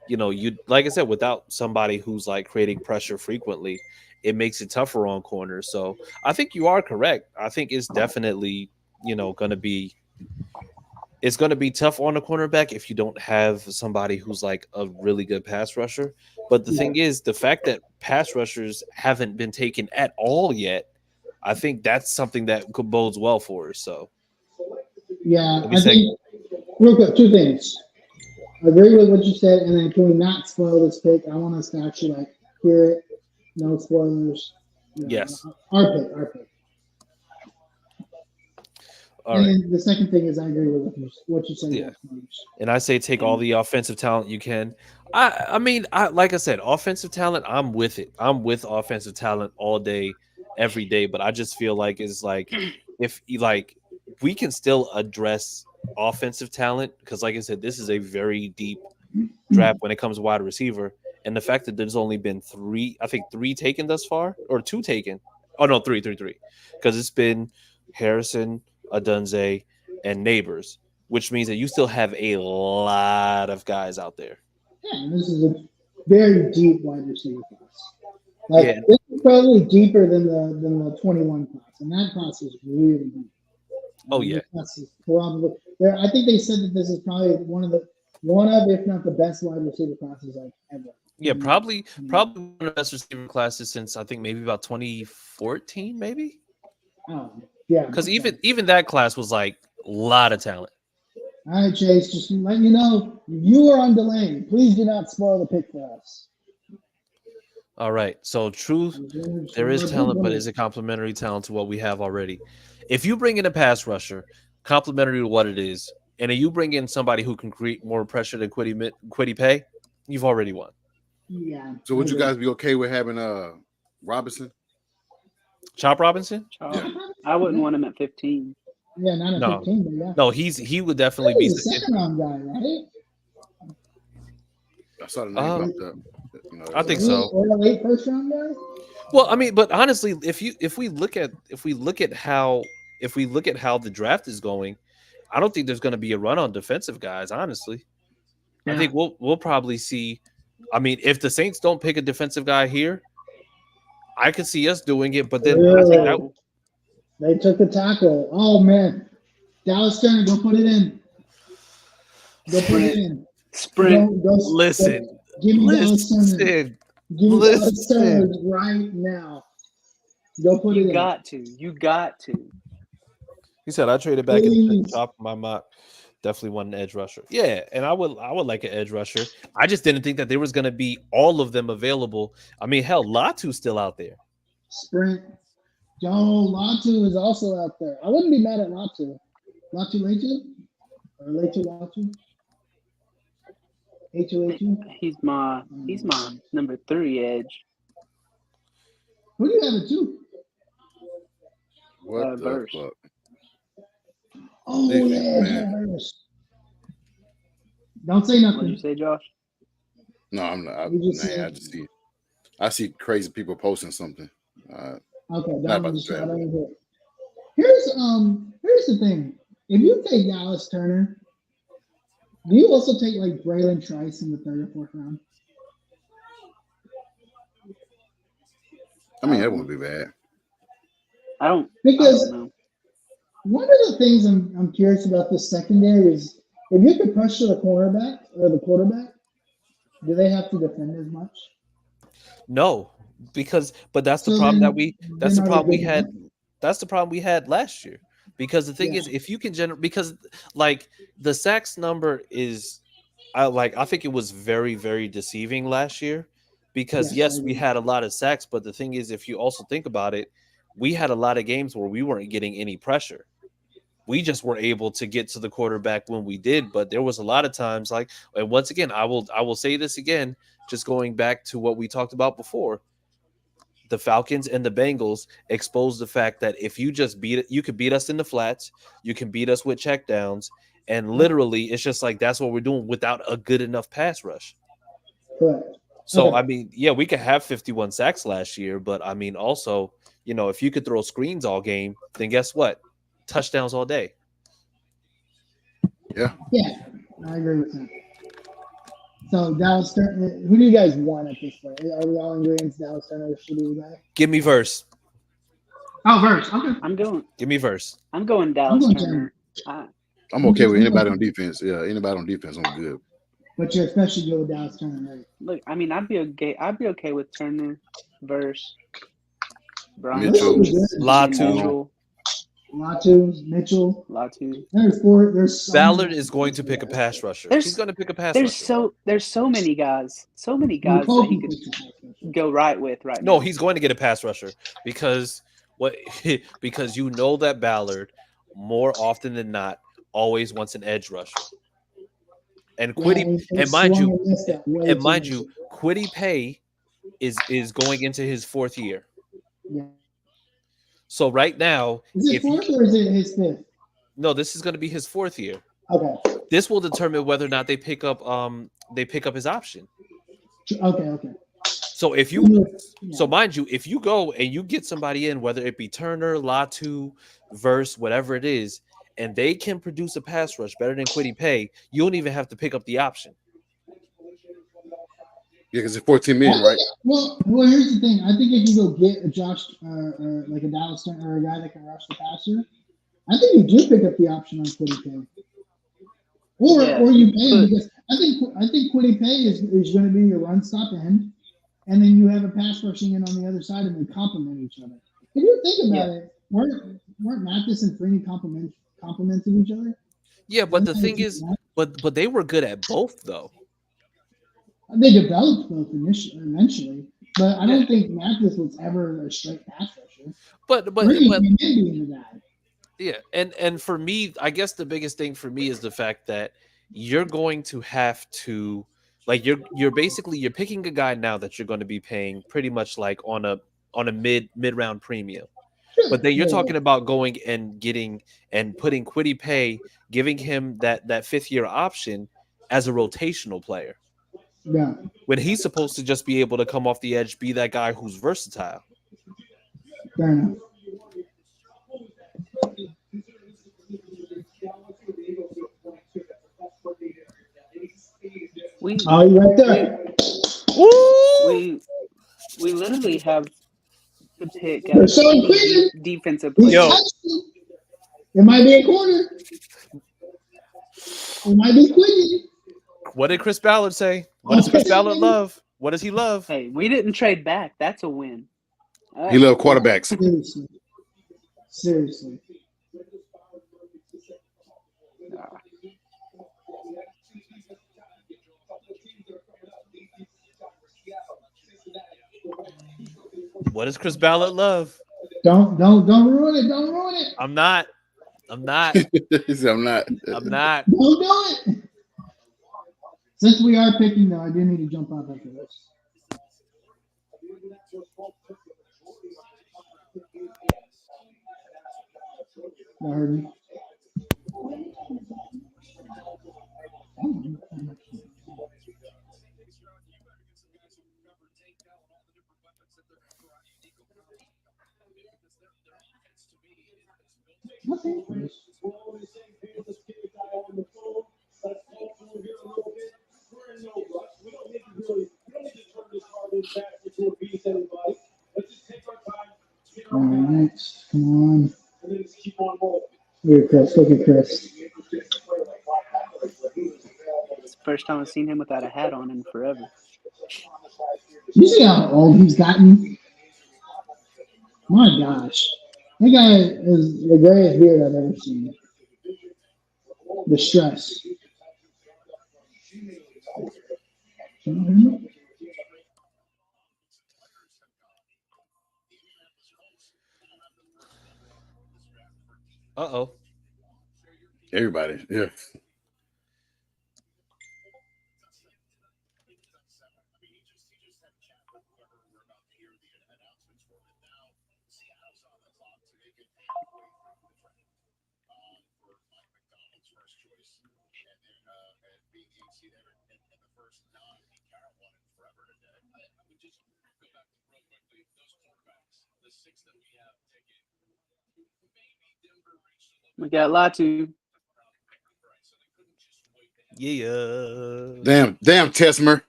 you like I said, without somebody who's like creating pressure frequently, it makes it tougher on corners. So I think you are correct. I think it's definitely it's going to be tough on the cornerback if you don't have somebody who's like a really good pass rusher. But the thing is, the fact that pass rushers haven't been taken at all yet, I think that's something that bodes well for us. So, yeah, I think real quick, two things. I agree with what you said, and then can we not spoil this pick? I want us to actually hear it. No spoilers. Yes. Our pick. All right. And the second thing is I agree with what you said. Yeah. And I say take all the offensive talent you can. I mean, like I said, offensive talent, I'm with it. I'm with offensive talent all day, every day. But I just feel like it's like if we can still address offensive talent, because like I said, this is a very deep draft when it comes to wide receiver. And the fact that there's only been three taken thus far, or two taken. Oh no, three. Because it's been Harrison, Adunze, and Neighbors, which means that you still have a lot of guys out there. Yeah, this is a very deep wide receiver class. Like Yeah. this is probably deeper than the 21 class, and that class is really deep. Oh, yeah. This class is probably there. I think they said that this is probably one of if not the best wide receiver classes like ever. Yeah, probably one of the best receiver classes since I think maybe about 2014, maybe. Oh, yeah. Because even that class was like a lot of talent. All right, Chase, just letting you know, you are on delay. Please do not spoil the pick for us. All right. So truth, there is talent, but is it complementary talent to what we have already? If you bring in a pass rusher, complementary to what it is, and then you bring in somebody who can create more pressure than Quiddy Pay, you've already won. Yeah. So would you guys be okay with having Robinson? Chop Robinson? Yeah. I wouldn't want him at 15. Yeah, not at No. 15, but yeah. No, he would definitely be He's a second round guy, right? I saw the name popped up. I think so. Or a late first round guy? Well, I mean, but honestly, if we look at how the draft is going, I don't think there's going to be a run on defensive guys. Honestly, I think we'll probably see. I mean, if the Saints don't pick a defensive guy here, I could see us doing it. But then I think that They took the tackle. Oh man, Dallas Turner, go put it in. Go put it in. Sprint. listen, Give me Dallas Turner. listen. Give me Dallas Turner right now. Go put it in. You got to. He said I traded back at the Please. top of my mock. Definitely want an edge rusher. Yeah, and I would like an edge rusher. I just didn't think that there was going to be all of them available. I mean, hell, Latu's still out there. Sprint. Yo, Latu is also out there. I wouldn't be mad at Latu. Latu Letu? Or Letu Latu? H-O-H-U? He's my number 3 edge. Who do you have it to? What the Verse. fuck? Oh, Thank you, yeah. man. Verse. Don't say What did you nothing. say, Josh? No, I'm not. You just I said- just I see crazy people posting something. Okay, Not that about was the draft. Here's the thing. If you take Dallas Turner, do you also take like Braylon Trice in the 3rd or 4th round? I mean, that wouldn't be bad. I don't Because know. one of the things I'm curious about this secondary is if you could pressure the cornerback or the quarterback, do they have to defend as much? No, but that's the So problem then- that's the then are problem they we good had. enough? That's the problem we had last year. Because the thing Yeah. is, if you can generate, because like the sacks number is, I think it was very, very deceiving last year. Because Yes, yes, I we agree. had a lot of sacks, but the thing is, if you also think about it, we had a lot of games where we weren't getting any pressure. We just were able to get to the quarterback when we did, but there was a lot of times like, and once again, I will say this again, just going back to what we talked about before. The Falcons and the Bengals exposed the fact that if you just beat it, you could beat us in the flats, you can beat us with checkdowns, and literally it's just like that's what we're doing without a good enough pass rush. Correct. So Okay. I mean, yeah, we could have 51 sacks last year, but I mean also, if you could throw screens all game, then guess what? Touchdowns all day. Yeah, I agree with that. So Dallas Turner, who do you guys want at this point? Are we all in agreement? Dallas Turner should be the guy. Give me verse. Oh, Verse. Okay. Give me verse. I'm going Dallas going Turner. I'm okay with anybody on defense. Yeah, anybody on defense, I'm good. But you're especially good with Dallas Turner, right? Look, I mean, I'd be okay with Turner, Verse, Brian, Mitchell. Latu. Mitchell. Latu. There's so Ballard many- is going to pick a pass rusher. There's- He's going to pick a pass There's rusher. so many guys that Kobe he could picks a pass rusher. go right with right No, now. he's going to get a pass rusher because because that Ballard more often than not always wants an edge rusher. And Quiddy, Yeah, and mind swung you, and missed that way and too mind much. you, Quiddy Pay is going into his 4th year. Yeah. So right now, Is it if you, 4th or is it his 5th? no, this is going to be his 4th year. Okay. This will determine whether or not they pick up his option. Okay. So if you so mind you, if you go and you get somebody in, whether it be Turner, Latu, Verse, whatever it is, and they can produce a pass rush better than Quiddy Pay, you don't even have to pick up the option. Yeah, because it's 14 million, right? Well, here's the thing. I think if you go get a Josh, like a Dallas Turner or a guy that can rush the passer, I think you do pick up the option on Quiddy Pay. Or you pay him, because I think Quiddy Pay is going to be your run stop end, and then you have a pass rushing in on the other side, and they complement each other. If you think about it, weren't Mathis and Freeney complementing each other? Yeah, but the thing is, but they were good at both though. They developed both eventually, but I don't think Mathis was ever a straight pass rusher. But Freeney came into that. Yeah, and for me, I guess the biggest thing for me is the fact that you're going to have to, like, you're basically you're picking a guy now that you're going to be paying pretty much like on a mid round premium. But then you're talking about going and getting and putting Quiddy Pay, giving him that 5th-year option as a rotational player. Yeah. When he's supposed to just be able to come off the edge, be that guy who's versatile. Fair enough. Right there. We literally have to pick defensive players. It might be a corner. It might be Quiddy. What did Chris Ballard say? What does Chris Ballard love? What does he love? Hey, we didn't trade back. That's a win. He loved quarterbacks. Seriously. What does Chris Ballard love? Don't ruin it. Don't ruin it. I'm not. He said, I'm not. I'm not. Don't do it. Since we are picking, though, I do need to jump off after this. Y'all heard me? All right, next. Come on. Look at Chris. It's the first time I've seen him without a hat on in forever. You see how old he's gotten? My gosh. That guy is the grayest beard I've ever seen. The stress. Uh-oh. Everybody, yeah. We got Latu. Yeah. Damn, Tesmer.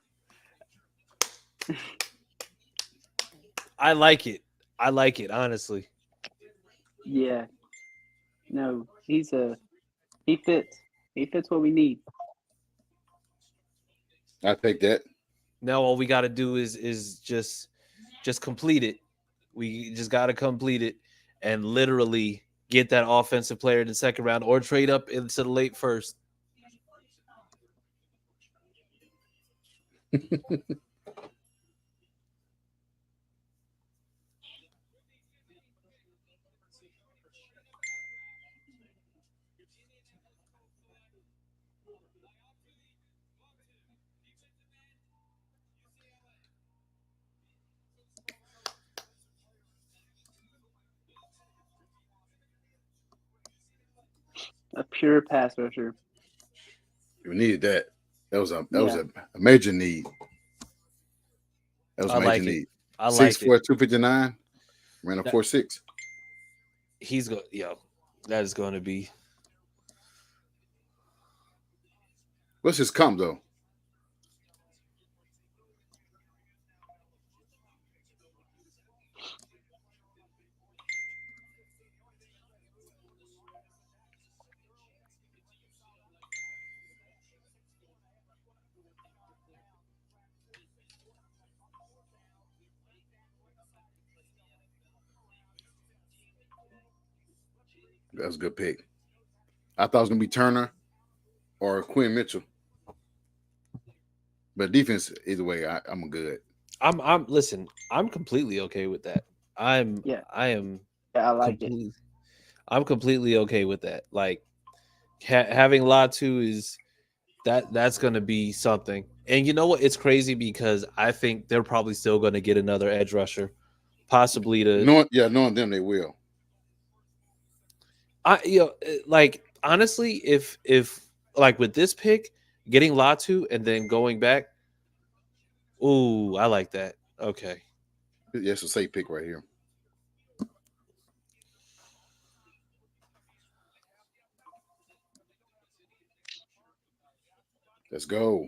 I like it, honestly. Yeah. No, he fits. He fits what we need. I take that. Now all we got to do is just complete it. We just got to complete it and literally get that offensive player in the second round or trade up into the late first. A pure pass rusher. We needed that. That was a major need. That was a major need. I like 6'4", 259, ran a 4.6. He's that is going to be. What's his comp though? That was a good pick. I thought it was gonna be Turner or Quinn Mitchell, but defense either way, I'm good. Listen. I'm completely okay with that. I am. I like completely, it. I'm completely okay with that. Like having Latu is that's going to be something. And you know what? It's crazy because I think they're probably still going to get another edge rusher, possibly to. Knowing them, they will. Like honestly, if like with this pick, getting Latu and then going back, ooh, I like that. Okay, Yeah, it's a safe pick right here. Let's go.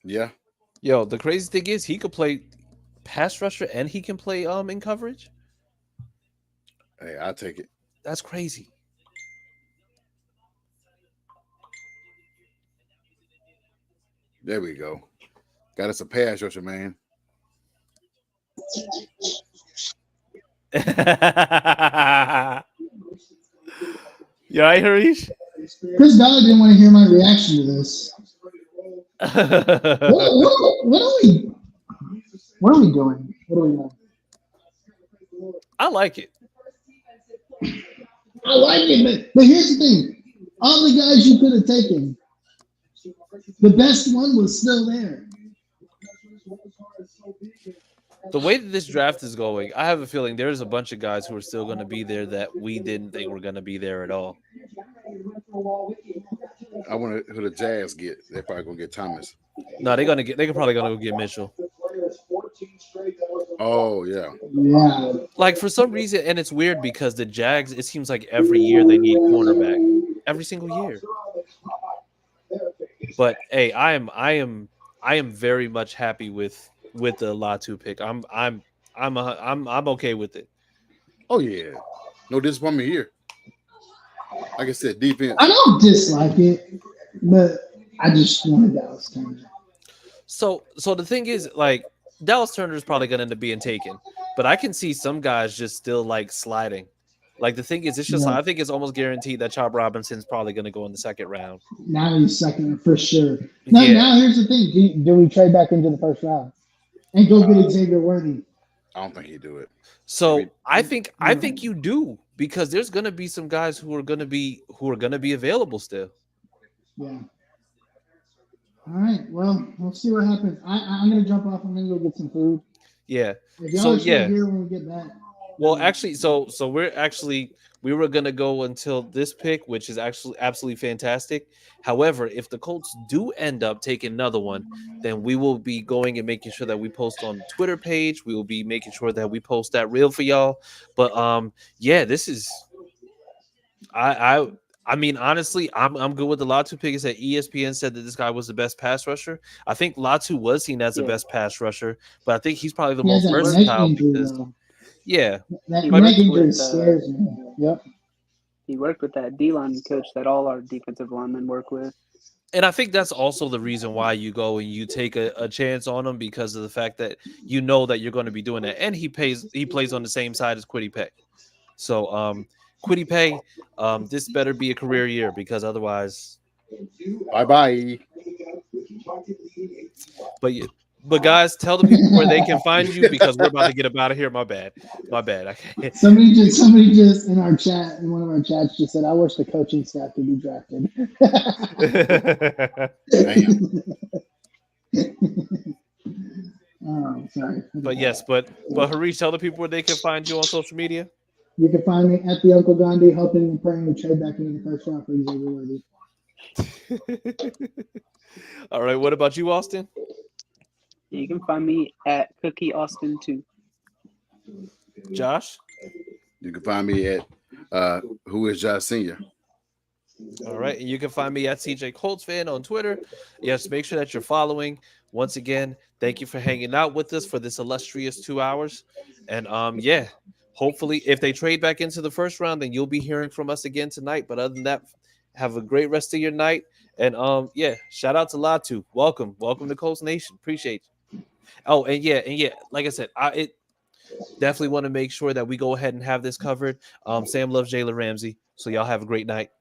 Yeah. Yo, the crazy thing is he could play pass rusher and he can play in coverage. Hey, I'll take it. That's crazy. There we go. Got us a pass rusher, man. You all right, Harish? Chris Ballard didn't want to hear my reaction to this. What are we? What are we doing? What are we doing? I like it. I like it, but here's the thing: all the guys you could have taken, the best one was still there. The way that this draft is going, I have a feeling there's a bunch of guys who are still going to be there that we didn't think were going to be there at all. I wonder who the Jazz get. They're probably gonna get Thomas. No, they're probably gonna go get Mitchell. Oh yeah. Yeah. Like for some reason, and it's weird because the Jags, it seems like every year they need cornerback. Every single year. But hey, I am very much happy with the Latu pick. I'm okay with it. Oh yeah. No disappointment here. Like I said, defense. I don't dislike it, but I just wanted Dallas Turner. So the thing is, like, Dallas Turner is probably going to end up being taken, but I can see some guys just still like sliding. Like the thing is, it's just I think it's almost guaranteed that Chop Robinson's probably going to go in the second round. Now he's second for sure. Now here's the thing: do we trade back into the first round and go get Xavier Worthy? I don't think he'd do it. So I think you do, because there's going to be some guys who are going to be available still. Yeah. All right. Well, we'll see what happens. I'm gonna jump off. I'm gonna go get some food. Yeah. If y'all are still here when we get back. Well, actually, so we were gonna go until this pick, which is actually absolutely fantastic. However, if the Colts do end up taking another one, then we will be going and making sure that we post on the Twitter page. We will be making sure that we post that reel for y'all. But yeah, this is I mean, honestly, I'm good with the Latu pick. Is that ESPN said that this guy was the best pass rusher. I think Latu was seen as the best pass rusher, but I think he's probably the most versatile. Yeah, that neck injury scares me. Yep. He worked with that D-line coach that all our defensive linemen work with. And I think that's also the reason why you go and you take a chance on him, because of the fact that you know that you're going to be doing that, and he plays on the same side as Kwity Paye. So Kwity Paye, this better be a career year, because otherwise, bye. But guys, tell the people where they can find you, because we're about to get up out of here. My bad. Okay. Somebody just in our chat, in one of our chats, just said, "I wish the coaching staff could be drafted." Oh, sorry. But yes, but Harish, tell the people where they can find you on social media. You can find me at the Uncle Gandhi, hoping and praying we trade back into the first round for Xavier Worthy. All right. What about you, Austin? You can find me at Cookie Austin 2. Josh? You can find me at Who is Josh Senior. All right. And you can find me at CJ Colts fan on Twitter. Yes, make sure that you're following. Once again, thank you for hanging out with us for this illustrious 2 hours. And yeah, hopefully if they trade back into the first round, then you'll be hearing from us again tonight. But other than that, have a great rest of your night. And yeah, shout out to Latu. Welcome to Colts Nation. Appreciate you. Oh, and yeah, like I said, I definitely want to make sure that we go ahead and have this covered. Sam loves Jayla Ramsey. So y'all have a great night.